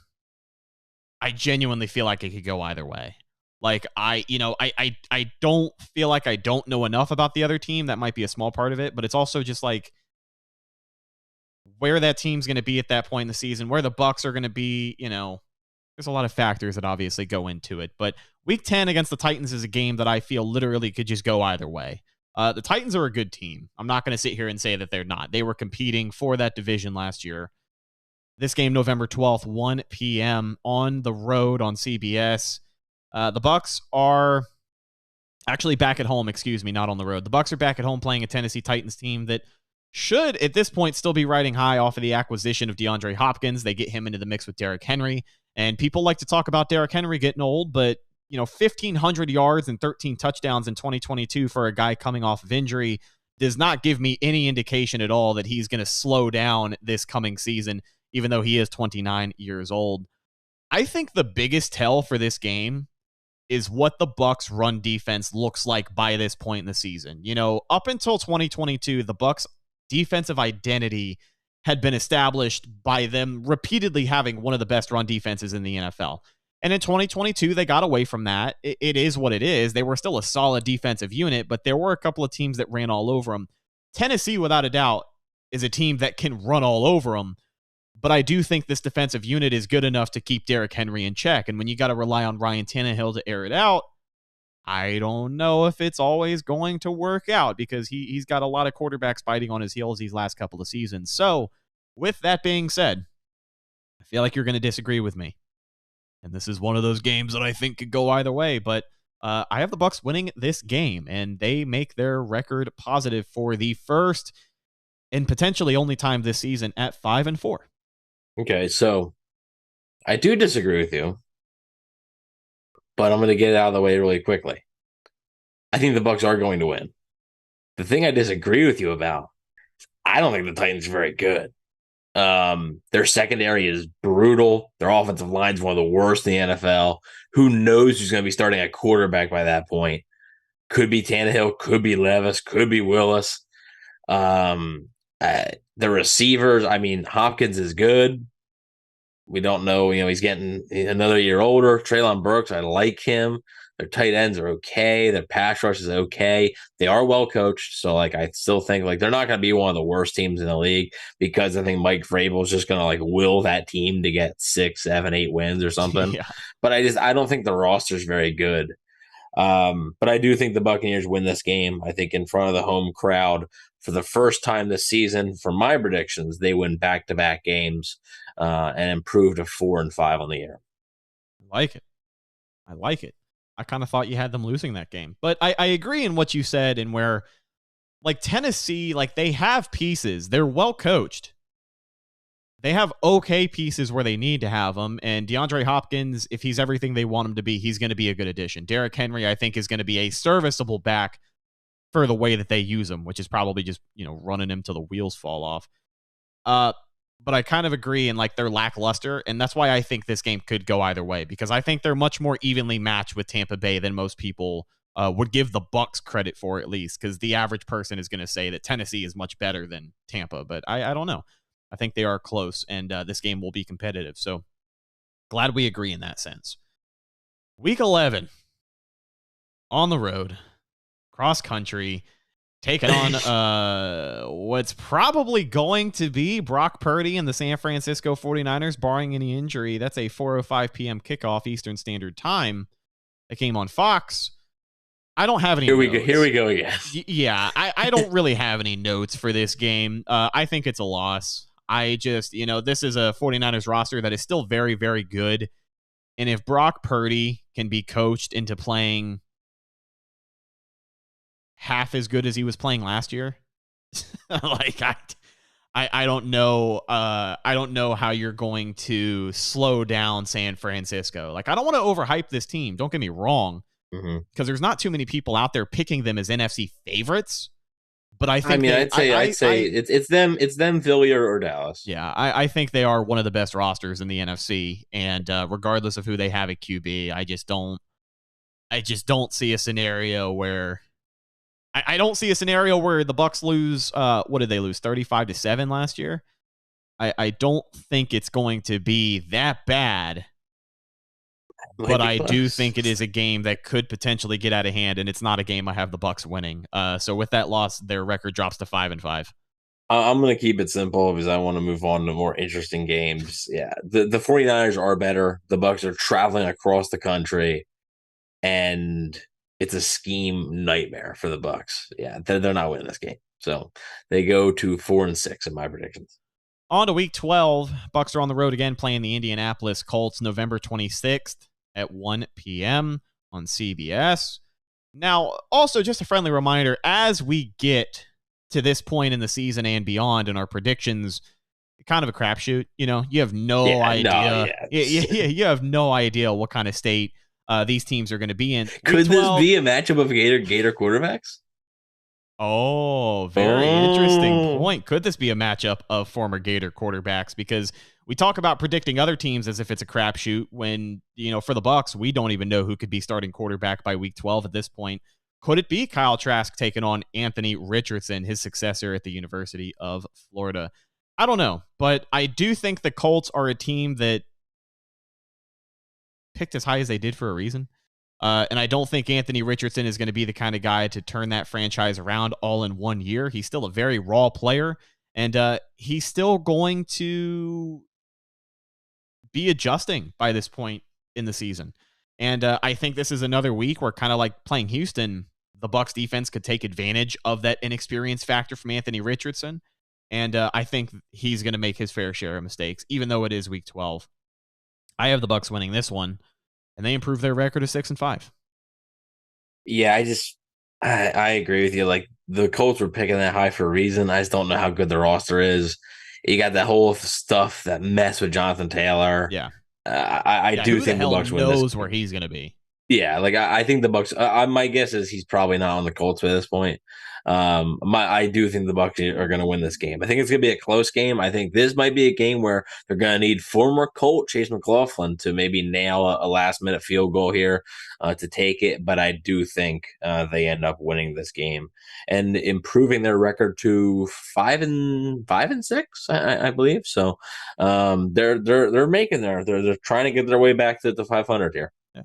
I genuinely feel like it could go either way. I don't feel like I don't know enough about the other team. That might be a small part of it, but it's also just where that team's going to be at that point in the season, where the Bucs are going to be, there's a lot of factors that obviously go into it. But week 10 against the Titans is a game that I feel literally could just go either way. The Titans are a good team. I'm not going to sit here and say that they're not. They were competing for that division last year. This game, November 12th, 1 p.m. on the road on CBS. The Bucs are actually back at home, not on the road. The Bucs are back at home playing a Tennessee Titans team that should, at this point, still be riding high off of the acquisition of DeAndre Hopkins. They get him into the mix with Derrick Henry. And people like to talk about Derrick Henry getting old, but 1,500 yards and 13 touchdowns in 2022 for a guy coming off of injury does not give me any indication at all that he's going to slow down this coming season, even though he is 29 years old. I think the biggest tell for this game is what the Bucs run defense looks like by this point in the season. Up until 2022, the Bucs defensive identity had been established by them repeatedly having one of the best run defenses in the NFL. And in 2022, they got away from that. It is what it is. They were still a solid defensive unit, but there were a couple of teams that ran all over them. Tennessee, without a doubt, is a team that can run all over them. But I do think this defensive unit is good enough to keep Derrick Henry in check. And when you got to rely on Ryan Tannehill to air it out, I don't know if it's always going to work out because he's got a lot of quarterbacks biting on his heels these last couple of seasons. So with that being said, I feel like you're going to disagree with me. And this is one of those games that I think could go either way. But I have the Bucs winning this game, and they make their record positive for the first and potentially only time this season at 5-4. Okay, so I do disagree with you, but I'm going to get it out of the way really quickly. I think the Bucs are going to win. The thing I disagree with you about, I don't think the Titans are very good. Their secondary is brutal. Their offensive line is one of the worst in the NFL. Who knows who's going to be starting at quarterback by that point? Could be Tannehill, could be Levis, could be Willis. The receivers, I mean, Hopkins is good. We don't know, he's getting another year older. Treylon Burks, I like him. Their tight ends are okay. Their pass rush is okay. They are well coached. So, I still think, they're not going to be one of the worst teams in the league because I think Mike Vrabel is just going to, will that team to get 6, 7, 8 wins or something. Yeah. But I don't think the roster is very good. But I do think the Buccaneers win this game. I think in front of the home crowd for the first time this season, for my predictions, they win back-to-back games and improve to 4-5 on the year. I like it. I kind of thought you had them losing that game. But I agree in what you said and where, Tennessee, they have pieces. They're well coached. They have okay pieces where they need to have them. And DeAndre Hopkins, if he's everything they want him to be, he's going to be a good addition. Derrick Henry, I think, is going to be a serviceable back for the way that they use him, which is probably just, running him till the wheels fall off. But I kind of agree in they're lackluster, and that's why I think this game could go either way, because I think they're much more evenly matched with Tampa Bay than most people would give the Bucs credit for, at least, because the average person is going to say that Tennessee is much better than Tampa, but I don't know. I think they are close, and this game will be competitive, so glad we agree in that sense. Week 11, on the road, cross country, taking on what's probably going to be Brock Purdy and the San Francisco 49ers, barring any injury. That's a 4:05 p.m. kickoff Eastern Standard Time. That came on Fox. I don't have any notes. Here we go again. Yeah, I don't really have any notes for this game. I think it's a loss. I just, this is a 49ers roster that is still very, very good. And if Brock Purdy can be coached into playing half as good as he was playing last year, I don't know. I don't know how you're going to slow down San Francisco. I don't want to overhype this team. Don't get me wrong, because there's not too many people out there picking them as NFC favorites. But I think I'd say it's them, Philly or Dallas. Yeah, I think they are one of the best rosters in the NFC, and regardless of who they have at QB, I just don't see a scenario where. I don't see a scenario where the Bucs lose. What did they lose? 35-7 last year. I don't think it's going to be that bad. But I do think it is a game that could potentially get out of hand, and it's not a game I have the Bucs winning. So with that loss, their record drops to 5-5. I'm going to keep it simple because I want to move on to more interesting games. Yeah, the 49ers are better. The Bucs are traveling across the country, and it's a scheme nightmare for the Bucs. Yeah, they're not winning this game. So they go to 4-6 in my predictions. On to week 12. Bucs are on the road again playing the Indianapolis Colts November 26th at 1 p.m. on CBS. Now, also just a friendly reminder, as we get to this point in the season and beyond in our predictions, kind of a crapshoot. You have no idea. You have no idea what kind of state these teams are going to be in. Could this be a matchup of Gator quarterbacks? Oh, very interesting point. Could this be a matchup of former Gator quarterbacks? Because we talk about predicting other teams as if it's a crapshoot when, for the Bucs, we don't even know who could be starting quarterback by week 12 at this point. Could it be Kyle Trask taking on Anthony Richardson, his successor at the University of Florida? I don't know, but I do think the Colts are a team that picked as high as they did for a reason. And I don't think Anthony Richardson is going to be the kind of guy to turn that franchise around all in 1 year. He's still a very raw player, and he's still going to be adjusting by this point in the season. And I think this is another week where, kind of like playing Houston, the Bucs defense could take advantage of that inexperience factor from Anthony Richardson. And I think he's going to make his fair share of mistakes, even though it is week 12. I have the Bucs winning this one, and they improve their record to 6-5. Yeah, I agree with you. Like, the Colts were picking that high for a reason. I just don't know how good the roster is. You got that whole stuff, that mess with Jonathan Taylor. Yeah. I do think the Bucs win this. Knows where he's going to be. Yeah, like I think the Bucs. My guess is he's probably not on the Colts at this point. I do think the Bucs are going to win this game. I think it's going to be a close game. I think this might be a game where they're going to need former Colt Chase McLaughlin to maybe nail a last minute field goal here to take it. But I do think they end up winning this game and improving their record to 5-6, I believe. So they're making they're trying to get their way back to the 500 here. Yeah.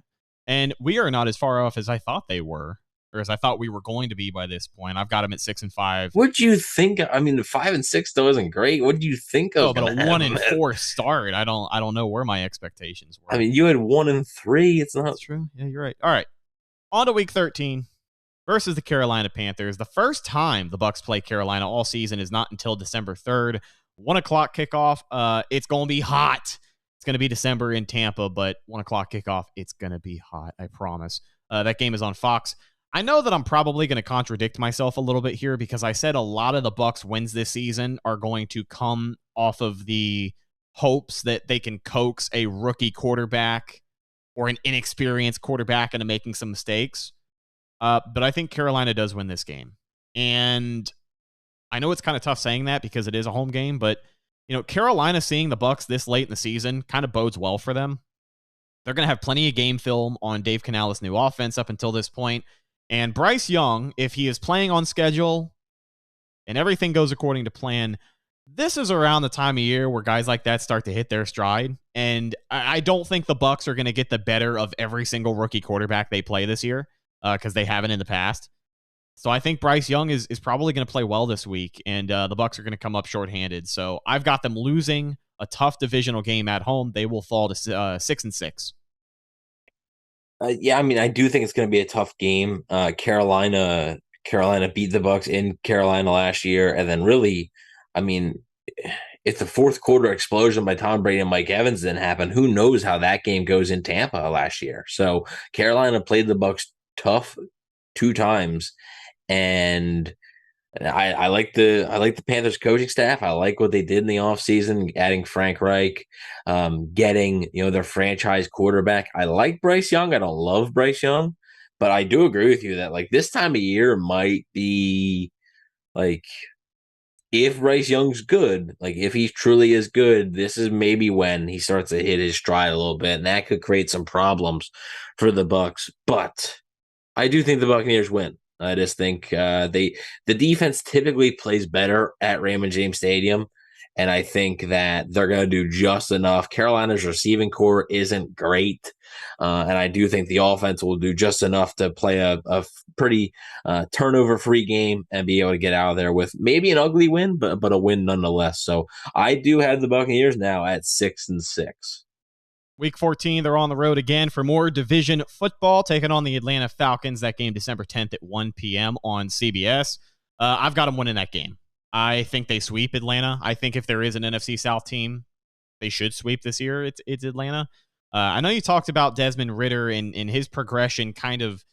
And we are not as far off as I thought they were, or as I thought we were going to be by this point. I've got them at 6-5. What'd you think? I mean, the 5-6 still isn't great. What did you think of? Oh, but a 1-4 start. I don't know where my expectations were. I mean, you had 1-3. It's not. That's true. Yeah, you're right. All right, on to week 13 versus the Carolina Panthers. The first time the Bucs play Carolina all season is not until December 3rd. 1:00 kickoff. It's going to be hot. It's going to be December in Tampa, but 1:00 kickoff, it's going to be hot, I promise. That game is on Fox. I know that I'm probably going to contradict myself a little bit here because I said a lot of the Bucs wins this season are going to come off of the hopes that they can coax a rookie quarterback or an inexperienced quarterback into making some mistakes. But I think Carolina does win this game. And I know it's kind of tough saying that because it is a home game, but Carolina seeing the Bucs this late in the season kind of bodes well for them. They're going to have plenty of game film on Dave Canales' new offense up until this point. And Bryce Young, if he is playing on schedule and everything goes according to plan, this is around the time of year where guys like that start to hit their stride. And I don't think the Bucs are going to get the better of every single rookie quarterback they play this year because they haven't in the past. So I think Bryce Young is probably going to play well this week, and the Bucs are going to come up shorthanded. So I've got them losing a tough divisional game at home. They will fall to 6-6. Yeah, I mean, I do think it's going to be a tough game. Carolina beat the Bucs in Carolina last year, and then really, I mean, if the fourth quarter explosion by Tom Brady and Mike Evans didn't happen, who knows how that game goes in Tampa last year? So Carolina played the Bucs tough 2 times. And I like the Panthers coaching staff. I like what they did in the offseason, adding Frank Reich, getting their franchise quarterback. I like Bryce Young. I don't love Bryce Young, but I do agree with you that like this time of year might be like if Bryce Young's good, like if he truly is good, this is maybe when he starts to hit his stride a little bit, and that could create some problems for the Bucs. But I do think the Buccaneers win. I just think the defense typically plays better at Raymond James Stadium, and I think that they're going to do just enough. Carolina's receiving core isn't great, and I do think the offense will do just enough to play a pretty turnover-free game and be able to get out of there with maybe an ugly win, but a win nonetheless. So I do have the Buccaneers now at 6-6. Week 14, they're on the road again for more division football, taking on the Atlanta Falcons. That game December 10th at 1 p.m. on CBS. I've got them winning that game. I think they sweep Atlanta. I think if there is an NFC South team, they should sweep this year. It's Atlanta. I know you talked about Desmond Ridder and his progression kind of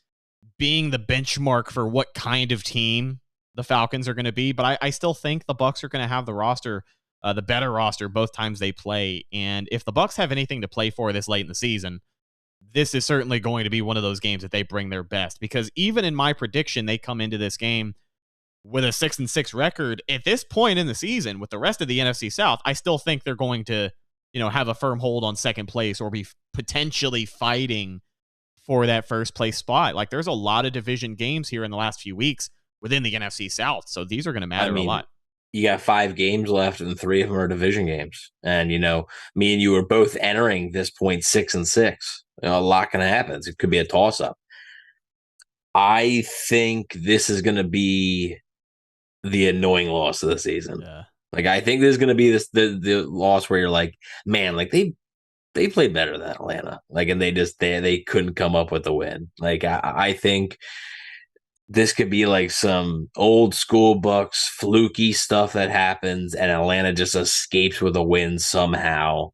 being the benchmark for what kind of team the Falcons are going to be, but I still think the Bucs are going to have the roster, the better roster both times they play. And if the Bucs have anything to play for this late in the season, this is certainly going to be one of those games that they bring their best, because even in my prediction, they come into this game with a 6-6 record. At this point in the season with the rest of the NFC South, I still think they're going to, have a firm hold on second place or be potentially fighting for that first place spot. Like there's a lot of division games here in the last few weeks within the NFC South. So these are going to matter a lot. You got 5 games left, and 3 of them are division games. And, me and you are both entering this point 6-6. A lot can happen. It could be a toss-up. I think this is going to be the annoying loss of the season. Yeah. Like, I think there's going to be the loss where you're like, man, like they played better than Atlanta. Like, and they couldn't come up with the win. Like, I think this could be like some old school Bucs fluky stuff that happens, and Atlanta just escapes with a win somehow.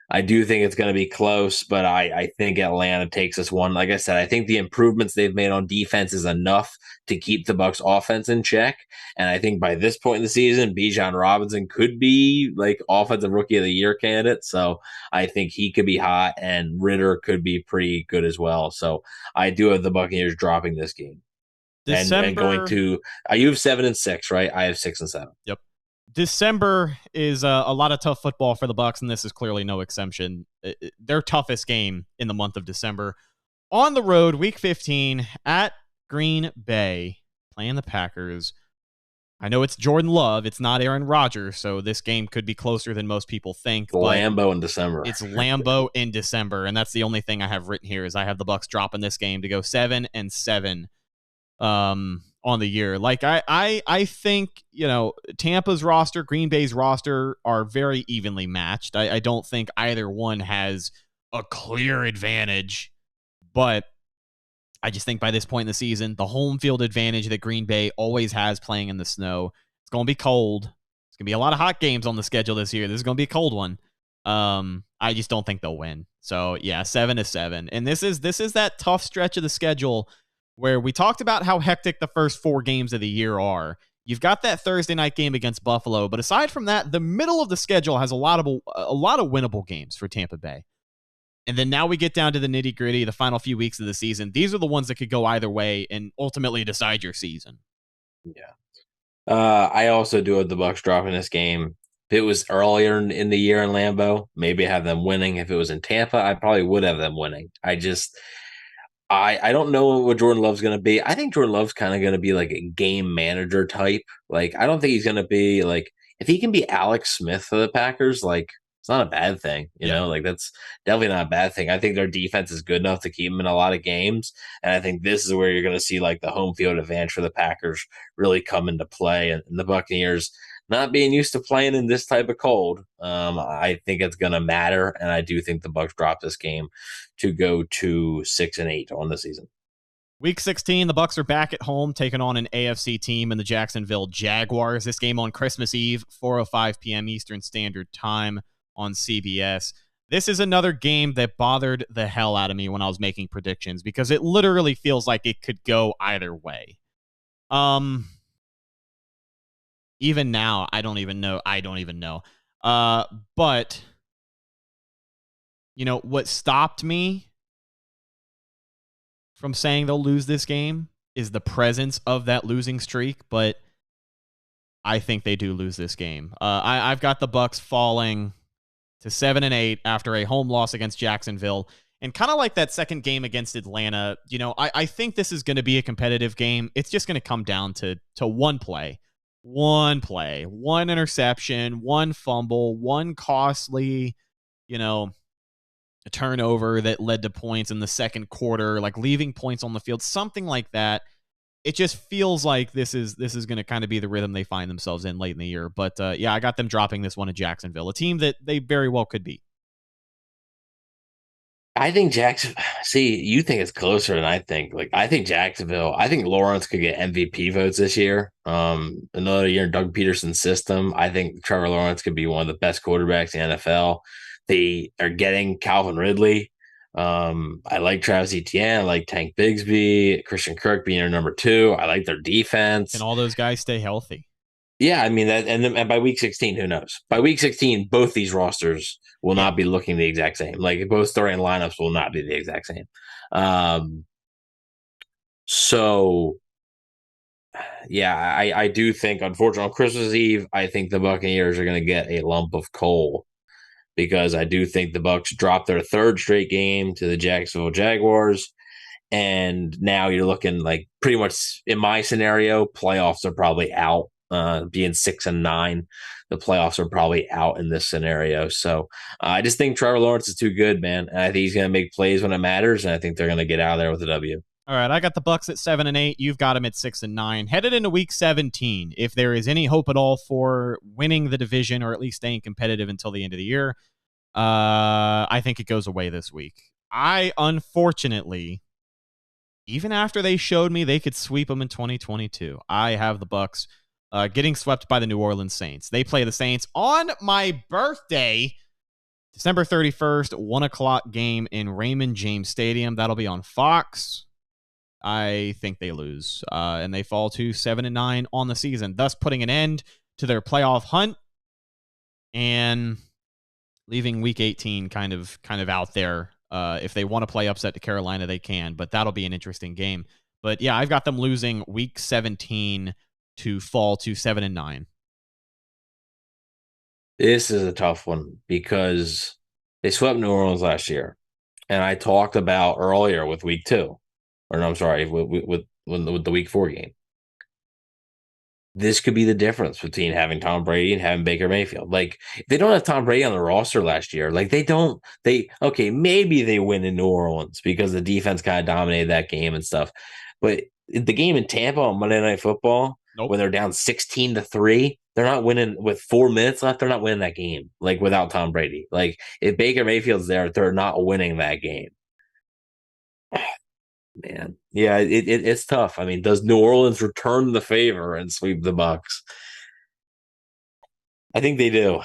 I do think it's going to be close, but I think Atlanta takes this one. Like I said, I think the improvements they've made on defense is enough to keep the Bucs offense in check. And I think by this point in the season, Bijan Robinson could be like offensive rookie of the year candidate. So I think he could be hot, and Ritter could be pretty good as well. So I do have the Buccaneers dropping this game. And going to you have 7-6, right? I have 6-7. Yep. December is a lot of tough football for the Bucs, and this is clearly no exception. Their toughest game in the month of December. On the road, Week 15 at Green Bay, playing the Packers. I know it's Jordan Love. It's not Aaron Rodgers, so this game could be closer than most people think. Lambeau in December. It's Lambeau in December, and that's the only thing I have written here is I have the Bucs dropping this game to go 7-7. On the year. Like I think, Tampa's roster, Green Bay's roster are very evenly matched. I don't think either one has a clear advantage, but I just think by this point in the season, the home field advantage that Green Bay always has playing in the snow, it's going to be cold. It's going to be a lot of hot games on the schedule this year. This is going to be a cold one. I just don't think they'll win. So yeah, 7-7. And this is that tough stretch of the schedule where we talked about how hectic the first 4 games of the year are. You've got that Thursday night game against Buffalo, but aside from that, the middle of the schedule has a lot of winnable games for Tampa Bay. And then now we get down to the nitty-gritty, the final few weeks of the season. These are the ones that could go either way and ultimately decide your season. Yeah. I also do have the Bucs dropping this game. If it was earlier in the year in Lambeau, maybe I have them winning. If it was in Tampa, I probably would have them winning. I don't know what Jordan Love's going to be. I think Jordan Love's kind of going to be like a game manager type. Like, I don't think he's going to be like, if he can be Alex Smith for the Packers, like, it's not a bad thing, you know, like that's definitely not a bad thing. I think their defense is good enough to keep them in a lot of games. And I think this is where you're going to see like the home field advantage for the Packers really come into play. And the Buccaneers not being used to playing in this type of cold, I think it's going to matter. And I do think the Bucs drop this game to go to 6-8 on the season. Week 16, the Bucs are back at home taking on an AFC team in the Jacksonville Jaguars. This game on Christmas Eve, 4:05 p.m. Eastern Standard Time on CBS. This is another game that bothered the hell out of me when I was making predictions because it literally feels like it could go either way. Even now, I don't even know. But, what stopped me from saying they'll lose this game is the presence of that losing streak, but I think they do lose this game. I've got the Bucs falling to 7-8 after a home loss against Jacksonville. And kind of like that second game against Atlanta, I think this is going to be a competitive game. It's just going to come down to one play, one interception, one fumble, one costly, a turnover that led to points in the second quarter, like leaving points on the field, something like that. It just feels like this is going to kind of be the rhythm they find themselves in late in the year. But I got them dropping this one at Jacksonville, a team that they very well could be. I think you think it's closer than I think. Like, I think Jacksonville, I think Lawrence could get MVP votes this year. Another year in Doug Peterson's system. I think Trevor Lawrence could be one of the best quarterbacks in the NFL. They are getting Calvin Ridley. I like Travis Etienne. I like Tank Bigsby, Christian Kirk being their number 2. I like their defense. Can all those guys stay healthy? Yeah, I mean that, and by week 16, who knows? By week 16, both these rosters will not be looking the exact same. Like, both starting lineups will not be the exact same. So yeah, I do think, unfortunately, on Christmas Eve, I think the Buccaneers are going to get a lump of coal, because I do think the Bucs dropped their 3rd straight game to the Jacksonville Jaguars. And now you're looking like, pretty much in my scenario, playoffs are probably out. being 6-9. The playoffs are probably out in this scenario. So I just think Trevor Lawrence is too good, man. And I think he's going to make plays when it matters, and I think they're going to get out of there with a W. All right, I got the Bucs at 7-8. You've got them at 6-9. Headed into Week 17, if there is any hope at all for winning the division or at least staying competitive until the end of the year, I think it goes away this week. I, unfortunately, even after they showed me they could sweep them in 2022, I have the Bucs getting swept by the New Orleans Saints. They play the Saints on my birthday, December 31st, 1 o'clock game in Raymond James Stadium. That'll be on Fox. I think they lose, and they fall to 7-9 on the season, thus putting an end to their playoff hunt and leaving Week 18 kind of out there. If they want to play upset to Carolina, they can, but that'll be an interesting game. But yeah, I've got them losing Week 17 to fall to 7-9. This is a tough one because they swept New Orleans last year, and I talked about earlier with Week 2. Or no, I'm sorry, with the Week 4 game. This could be the difference between having Tom Brady and having Baker Mayfield. Like, if they don't have Tom Brady on the roster last year, like maybe they win in New Orleans because the defense kind of dominated that game and stuff. But the game in Tampa on Monday Night Football, when they're down 16-3, they're not winning with 4 minutes left. They're not winning that game, like, without Tom Brady. Like, if Baker Mayfield's there, they're not winning that game. Man, yeah, it's tough. I mean, does New Orleans return the favor and sweep the Bucs? I think they do.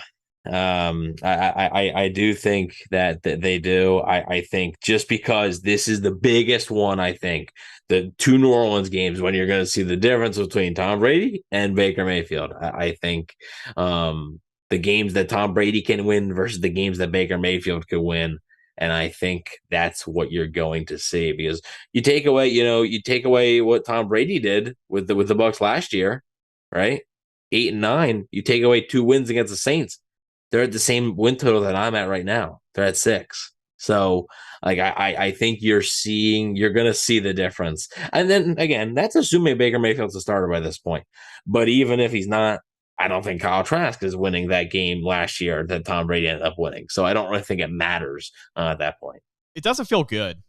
I do think that they do. I think just because this is the biggest one, I think the 2 New Orleans games when you're going to see the difference between Tom Brady and Baker Mayfield. I think the games that Tom Brady can win versus the games that Baker Mayfield could win. And I think that's what you're going to see because you take away what Tom Brady did with the Bucs last year, right? 8-9. You take away 2 wins against the Saints. They're at the same win total that I'm at right now. They're at 6. So, like, I think you're going to see the difference. And then again, that's assuming Baker Mayfield's a starter by this point. But even if he's not, I don't think Kyle Trask is winning that game last year that Tom Brady ended up winning. So I don't really think it matters at that point. It doesn't feel good.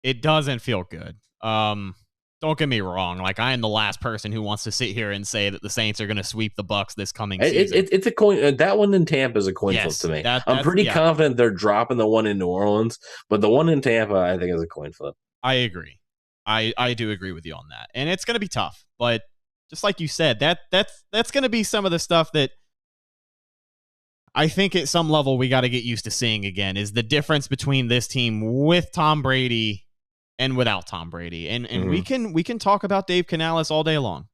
It doesn't feel good. Don't get me wrong. Like, I am the last person who wants to sit here and say that the Saints are going to sweep the Bucs this coming season. It's a coin. That one in Tampa is a coin flip to me. I'm pretty confident they're dropping the one in New Orleans, but the one in Tampa, I think, is a coin flip. I agree. I do agree with you on that. And it's going to be tough, but just like you said, that's going to be some of the stuff that I think at some level we got to get used to seeing again is the difference between this team with Tom Brady and without Tom Brady. And we can talk about Dave Canales all day long.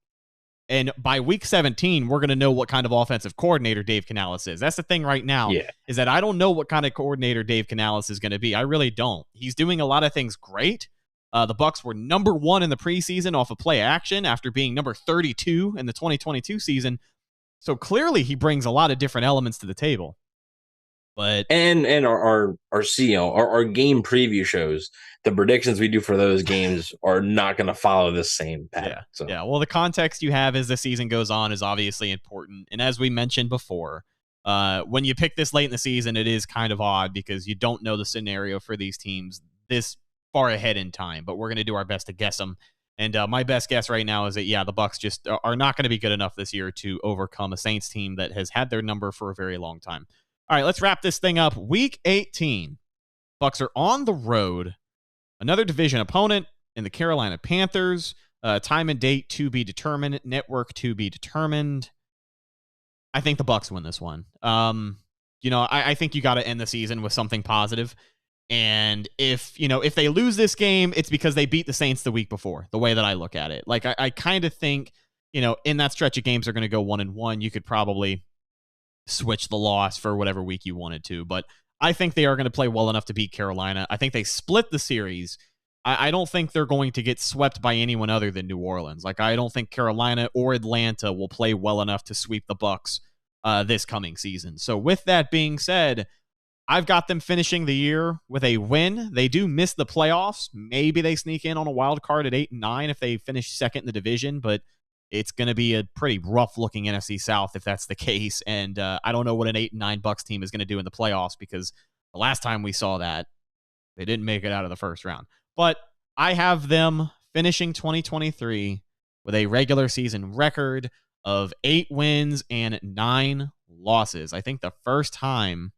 And by week 17, we're going to know what kind of offensive coordinator Dave Canales is. That's the thing right now, is that I don't know what kind of coordinator Dave Canales is going to be. I really don't. He's doing a lot of things great. The Bucs were number 1 in the preseason off of play action after being number 32 in the 2022 season. So clearly he brings a lot of different elements to the table. But and our CEO, our game preview shows, the predictions we do for those games are not going to follow this same pattern. Well, the context you have as the season goes on is obviously important. And as we mentioned before, when you pick this late in the season, it is kind of odd because you don't know the scenario for these teams this far ahead in time, but we're going to do our best to guess them. And my best guess right now is that, the Bucs just are not going to be good enough this year to overcome a Saints team that has had their number for a very long time. All right, let's wrap this thing up. Week 18, Bucs are on the road. Another division opponent in the Carolina Panthers. Time and date to be determined. Network to be determined. I think the Bucs win this one. I think you got to end the season with something positive. And if they lose this game, it's because they beat the Saints the week before, the way that I look at it. Like, I kind of think, in that stretch of games are going to go 1-1. You could probably switch the loss for whatever week you wanted to. But I think they are going to play well enough to beat Carolina. I think they split the series. I don't think they're going to get swept by anyone other than New Orleans. Like, I don't think Carolina or Atlanta will play well enough to sweep the Bucs this coming season. So with that being said, I've got them finishing the year with a win. They do miss the playoffs. Maybe they sneak in on a wild card at 8-9 if they finish second in the division, but it's going to be a pretty rough-looking NFC South if that's the case. And I don't know what an 8-9 Bucs team is going to do in the playoffs, because the last time we saw that, they didn't make it out of the first round. But I have them finishing 2023 with a regular season record of 8 wins and 9 losses. I think the first time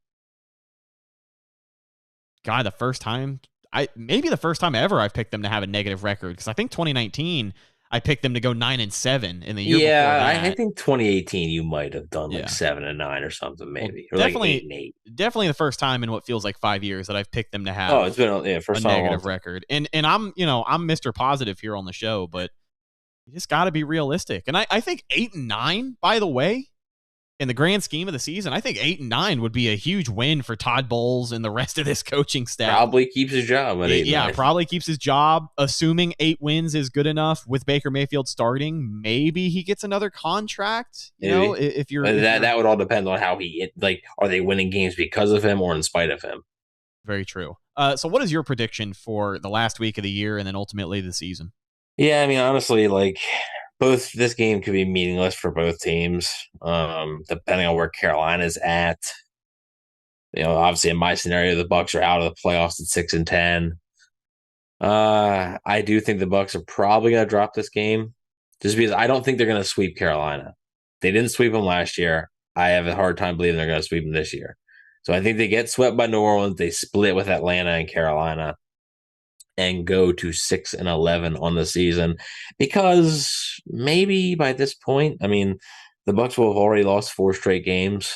ever I've picked them to have a negative record, because I think 2019 I picked them to go 9-7 in the year before that. I think 2018 you might have done like 7-9 or something, maybe. Well, or definitely, like 8-8. Definitely the first time in what feels like 5 years that I've picked them to have it's been a negative record. And I'm Mr. Positive here on the show, but you just got to be realistic. And I think 8-9, by the way, in the grand scheme of the season, I think 8-9 would be a huge win for Todd Bowles and the rest of this coaching staff. Probably keeps his job at 8-9. Yeah, probably keeps his job. Assuming 8 wins is good enough with Baker Mayfield starting, maybe he gets another contract. If that would all depend on how are they winning games because of him or in spite of him? Very true. So what is your prediction for the last week of the year and then ultimately the season? Yeah, I mean, honestly, this game could be meaningless for both teams, depending on where Carolina's at. Obviously in my scenario, the Bucs are out of the playoffs at 6-10. I do think the Bucs are probably going to drop this game, just because I don't think they're going to sweep Carolina. They didn't sweep them last year. I have a hard time believing they're going to sweep them this year. So I think they get swept by New Orleans. They split with Atlanta and Carolina and go to 6-11 on the season, because maybe by this point, I mean, the Bucs will have already lost 4 straight games.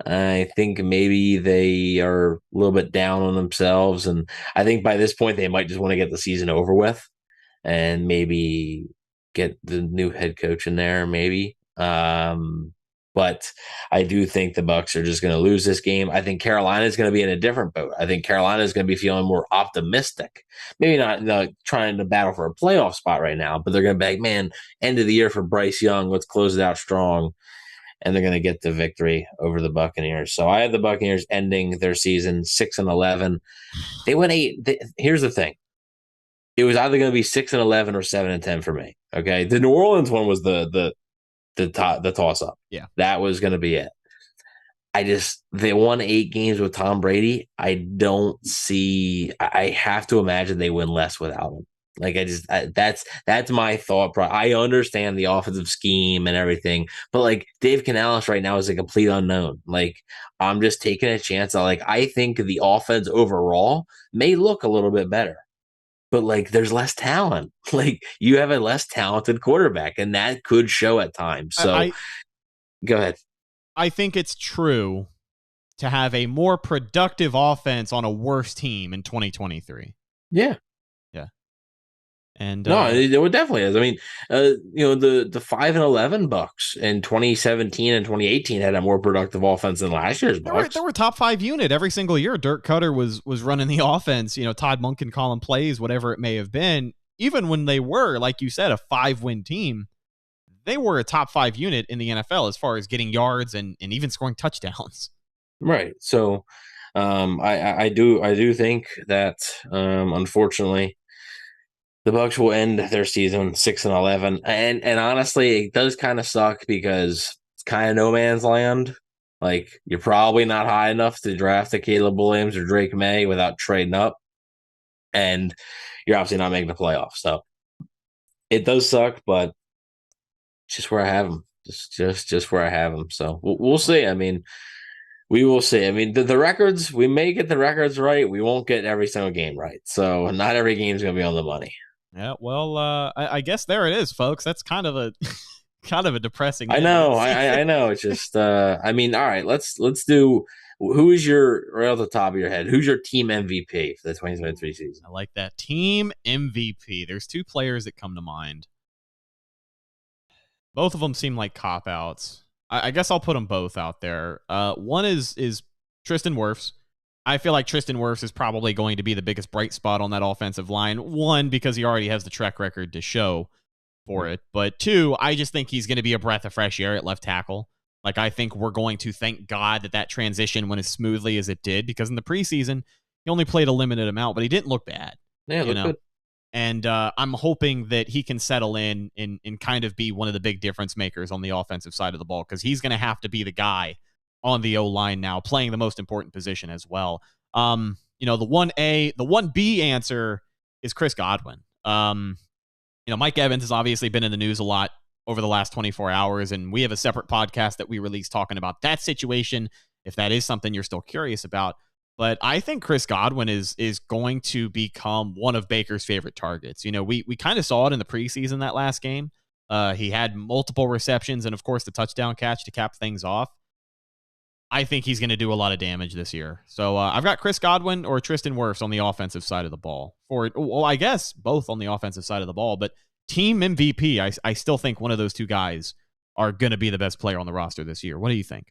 I think maybe they are a little bit down on themselves, and I think by this point they might just want to get the season over with and maybe get the new head coach in there, maybe. But I do think the Bucs are just going to lose this game. I think Carolina is going to be in a different boat. I think Carolina is going to be feeling more optimistic. Maybe not trying to battle for a playoff spot right now, but they're going to be like, man, end of the year for Bryce Young. Let's close it out strong. And they're going to get the victory over the Buccaneers. So I have the Buccaneers ending their season 6-11. They went 8. Here's the thing. It was either going to be 6-11 or 7-10 for me. Okay. The New Orleans one was the toss up. Yeah. That was going to be it. They won 8 games with Tom Brady. I have to imagine they win less without him. That's my thought. I understand the offensive scheme and everything, but Dave Canales right now is a complete unknown. I'm just taking a chance. I think the offense overall may look a little bit better, but there's less talent. You have a less talented quarterback, and that could show at times. So go ahead. I think it's true to have a more productive offense on a worse team in 2023. Yeah. And no, it definitely is. I mean, the 5-11 Bucs in 2017 and 2018 had a more productive offense than last year's Bucs. They were top 5 unit every single year. Dirk Cutter was running the offense. Todd Monken calling plays, whatever it may have been. Even when they were, like you said, a 5-win team, they were a top 5 unit in the NFL as far as getting yards and even scoring touchdowns. Right. So, I do think that unfortunately, the Bucs will end their season 6-11, and honestly, it does kind of suck because it's kind of no man's land. You're probably not high enough to draft a Caleb Williams or Drake May without trading up, and you're obviously not making the playoffs. So it does suck, but it's just where I have them. Just where I have them. So we'll see. I mean, we will see. I mean, the records, we may get the records right. We won't get every single game right. So not every game is going to be on the money. Yeah, well, I guess there it is, folks. That's kind of a depressing. I know, I know. It's just, I mean, all right. Let's do. Who is right off the top of your head? Who's your team MVP for the 2023 season? I like that, team MVP. There's 2 players that come to mind. Both of them seem like cop outs. I guess I'll put them both out there. One is Tristan Wirfs. I feel like Tristan Wirfs is probably going to be the biggest bright spot on that offensive line. 1, because he already has the track record to show for it. But 2, I just think he's going to be a breath of fresh air at left tackle. I think we're going to thank God that transition went as smoothly as it did, because in the preseason, he only played a limited amount, but he didn't look bad. Yeah, look good. And I'm hoping that he can settle in and kind of be one of the big difference makers on the offensive side of the ball, because he's going to have to be the guy on the O-line now, playing the most important position as well. The 1A, the 1B answer is Chris Godwin. Mike Evans has obviously been in the news a lot over the last 24 hours, and we have a separate podcast that we released talking about that situation, if that is something you're still curious about. But I think Chris Godwin is going to become one of Baker's favorite targets. We kind of saw it in the preseason, that last game. He had multiple receptions and, of course, the touchdown catch to cap things off. I think he's going to do a lot of damage this year. So I've got Chris Godwin or Tristan Wirfs on the offensive side of the ball. I guess both on the offensive side of the ball. But team MVP, I still think one of those two guys are going to be the best player on the roster this year. What do you think?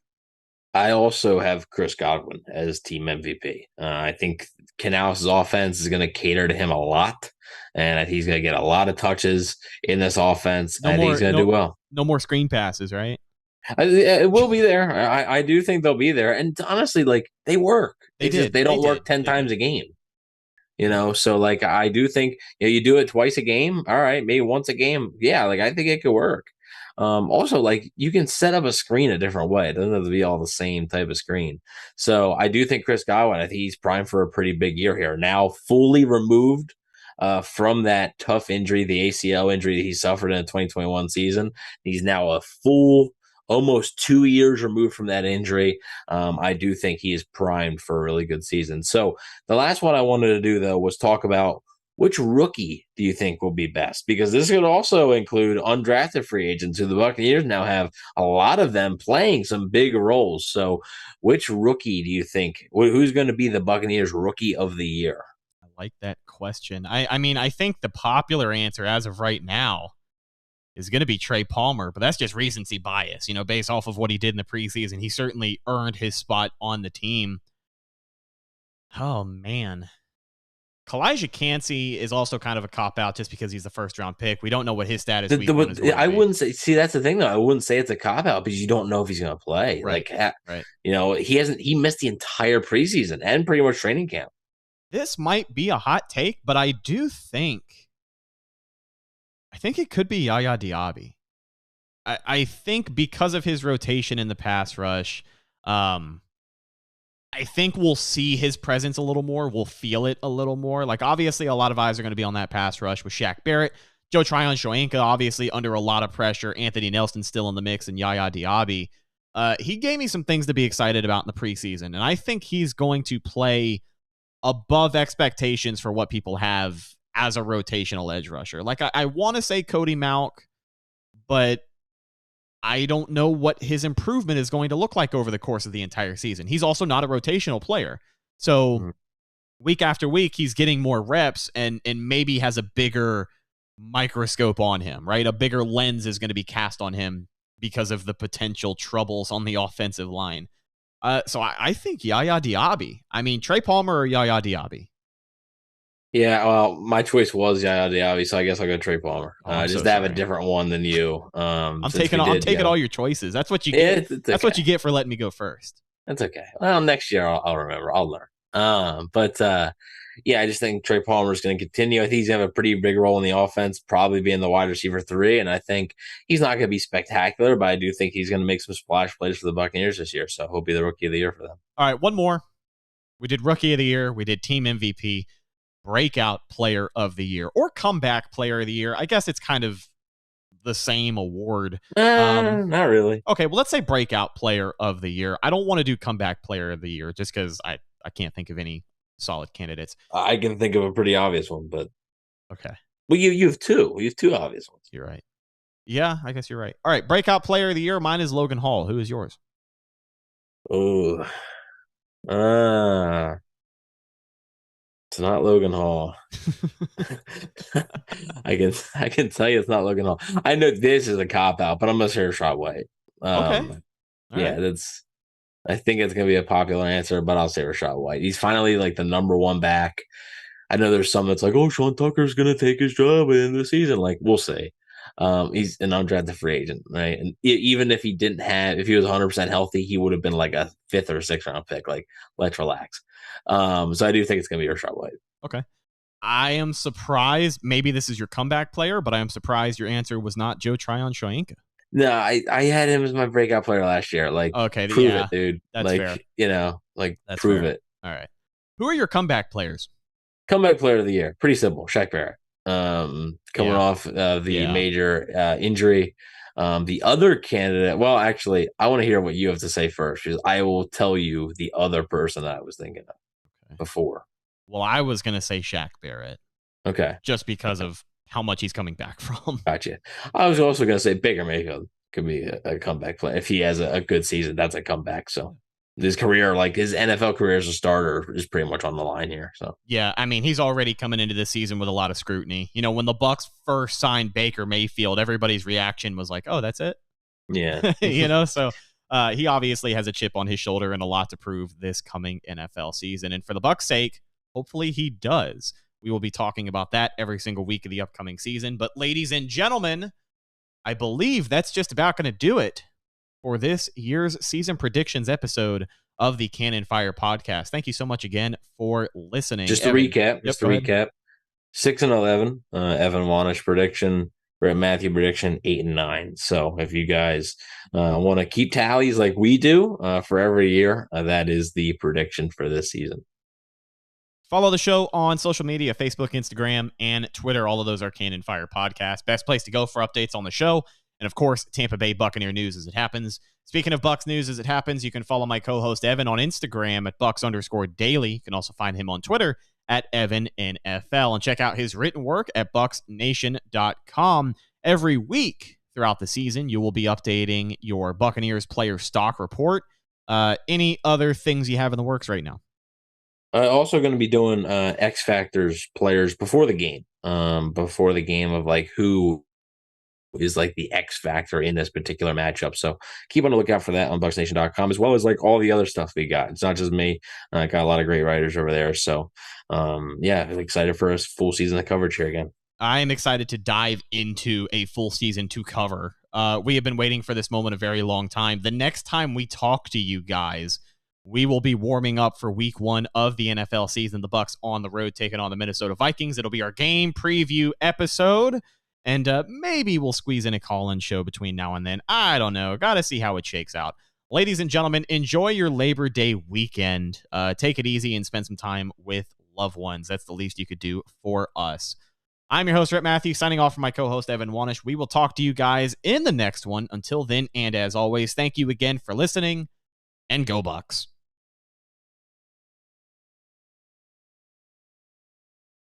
I also have Chris Godwin as team MVP. I think Canales' offense is going to cater to him a lot, and I think he's going to get a lot of touches in this offense. I think he's going to do well. No more screen passes, right? It will be there. I do think they'll be there. And honestly, they work. They don't work 10 times a game. So I do think you do it twice a game. All right, maybe once a game. Yeah, I think it could work. Also, you can set up a screen a different way. It doesn't have to be all the same type of screen. So I do think Chris Godwin, I think he's primed for a pretty big year here. Now fully removed from that tough injury, the ACL injury that he suffered in the 2021 season. He's now a full almost 2 years removed from that injury. I do think he is primed for a really good season. So the last one I wanted to do, though, was talk about which rookie do you think will be best? Because this could also include undrafted free agents, who the Buccaneers now have a lot of them playing some big roles. So which rookie do you think, who's going to be the Buccaneers rookie of the year? I like that question. I think the popular answer as of right now is going to be Trey Palmer, but that's just recency bias, based off of what he did in the preseason. He certainly earned his spot on the team. Oh, man. Kalijah Cansey is also kind of a cop-out just because he's the first-round pick. We don't know what his status is. I wouldn't say – see, that's the thing, though. I wouldn't say it's a cop-out because you don't know if he's going to play. Right. Right. He missed the entire preseason and pretty much training camp. This might be a hot take, but I think it could be Yaya Diaby. I think because of his rotation in the pass rush, I think we'll see his presence a little more. We'll feel it a little more. Obviously, a lot of eyes are going to be on that pass rush with Shaq Barrett. Joe Tryon-Shoyinka, obviously, under a lot of pressure. Anthony Nelson still in the mix, and Yaya Diaby. He gave me some things to be excited about in the preseason, and I think he's going to play above expectations for what people have as a rotational edge rusher. I want to say Cody Mauch, but I don't know what his improvement is going to look like over the course of the entire season. He's also not a rotational player. So week after week, he's getting more reps and maybe has a bigger microscope on him, right? A bigger lens is going to be cast on him because of the potential troubles on the offensive line. So I think Yaya Diaby. Trey Palmer or Yaya Diaby? Yeah, well, my choice was Yaya Diaby, so I guess I'll go Trey Palmer. Just to have a different one than you. I'm taking all your choices. That's what you get. It's That's what you get for letting me go first. That's okay. Well, next year I'll remember. I'll learn. I just think Trey Palmer is going to continue. I think he's going to have a pretty big role in the offense, probably being the wide receiver 3. And I think he's not going to be spectacular, but I do think he's going to make some splash plays for the Buccaneers this year. So he'll be the rookie of the year for them. All right, one more. We did rookie of the year. We did team MVP. Breakout player of the year or comeback player of the year. I guess it's kind of the same award. Not really. Okay, well, let's say breakout player of the year. I don't want to do comeback player of the year just because I can't think of any solid candidates. I can think of a pretty obvious one, but okay. Well, you have two. You have two obvious ones. You're right. Yeah, I guess you're right. All right, breakout player of the year. Mine is Logan Hall. Who is yours? Oh, it's not Logan Hall. I can tell you it's not Logan Hall. I know this is a cop out, but I'm gonna say Rashad White. Okay. Right. I think it's gonna be a popular answer, but I'll say Rashad White. He's finally the number one back. I know there's some that's Sean Tucker's gonna take his job in the season. We'll see. He's an undrafted free agent, right? And even if he if he was 100% healthy, he would have been a 5th or 6th round pick. Let's relax. So I do think it's going to be Rashad White. Okay. I am surprised. Maybe this is your comeback player, but I am surprised your answer was not Joe Tryon-Shoyinka. No, I had him as my breakout player last year. Like, okay, prove yeah, it, dude. That's like, fair. That's fair. prove it. All right. Who are your comeback players? Comeback player of the year. Pretty simple. Shaq Barrett. Coming off the major injury. The other candidate, well, actually, I want to hear what you have to say first, because I will tell you the other person that I was thinking of before. Well, I was going to say Shaq Barrett. Okay. Just because of how much he's coming back from. Gotcha. I was also going to say Baker Mayfield could be a comeback player. If he has a good season, that's a comeback. So his career, like his NFL career as a starter, is pretty much on the line here. So yeah, I mean, he's already coming into this season with a lot of scrutiny. You know, when the Bucs first signed Baker Mayfield, everybody's reaction was like, "Oh, that's it." Yeah. So he obviously has a chip on his shoulder and a lot to prove this coming NFL season. And for the Bucs' sake, hopefully he does. We will be talking about that every single week of the upcoming season. But ladies and gentlemen, I believe that's just about going to do it for this year's season predictions episode of the Cannon Fire podcast. Thank you so much again for listening. Just to recap, 6-11, Evan Wanish prediction, Rhett Matthew prediction, 8-9. So if you guys want to keep tallies like we do for every year, that is the prediction for this season. Follow the show on social media, Facebook, Instagram, and Twitter. All of those are Cannon Fire Podcast. Best place to go for updates on the show. And, of course, Tampa Bay Buccaneer news as it happens. Speaking of Bucs news as it happens, you can follow my co-host Evan on Instagram at Bucs_daily. You can also find him on Twitter at EvanNFL. And check out his written work at BucsNation.com. Every week throughout the season, you will be updating your Buccaneers player stock report. Any other things you have in the works right now? Also going to be doing X Factors players before the game of like who is like the X factor in this particular matchup. So keep on the lookout for that on BucsNation.com, as well as like all the other stuff we got. It's not just me. I got a lot of great writers over there. So excited for a full season of coverage here again. I am excited to dive into a full season to cover. We have been waiting for this moment a very long time. The next time we talk to you guys, we will be warming up for week 1 of the NFL season. The Bucs on the road taking on the Minnesota Vikings. It'll be our game preview episode. And maybe we'll squeeze in a call-in show between now and then. I don't know. Got to see how it shakes out. Ladies and gentlemen, enjoy your Labor Day weekend. Take it easy and spend some time with loved ones. That's the least you could do for us. I'm your host, Rhett Matthew, signing off from my co-host, Evan Wanish. We will talk to you guys in the next one. Until then, and as always, thank you again for listening, and go Bucs.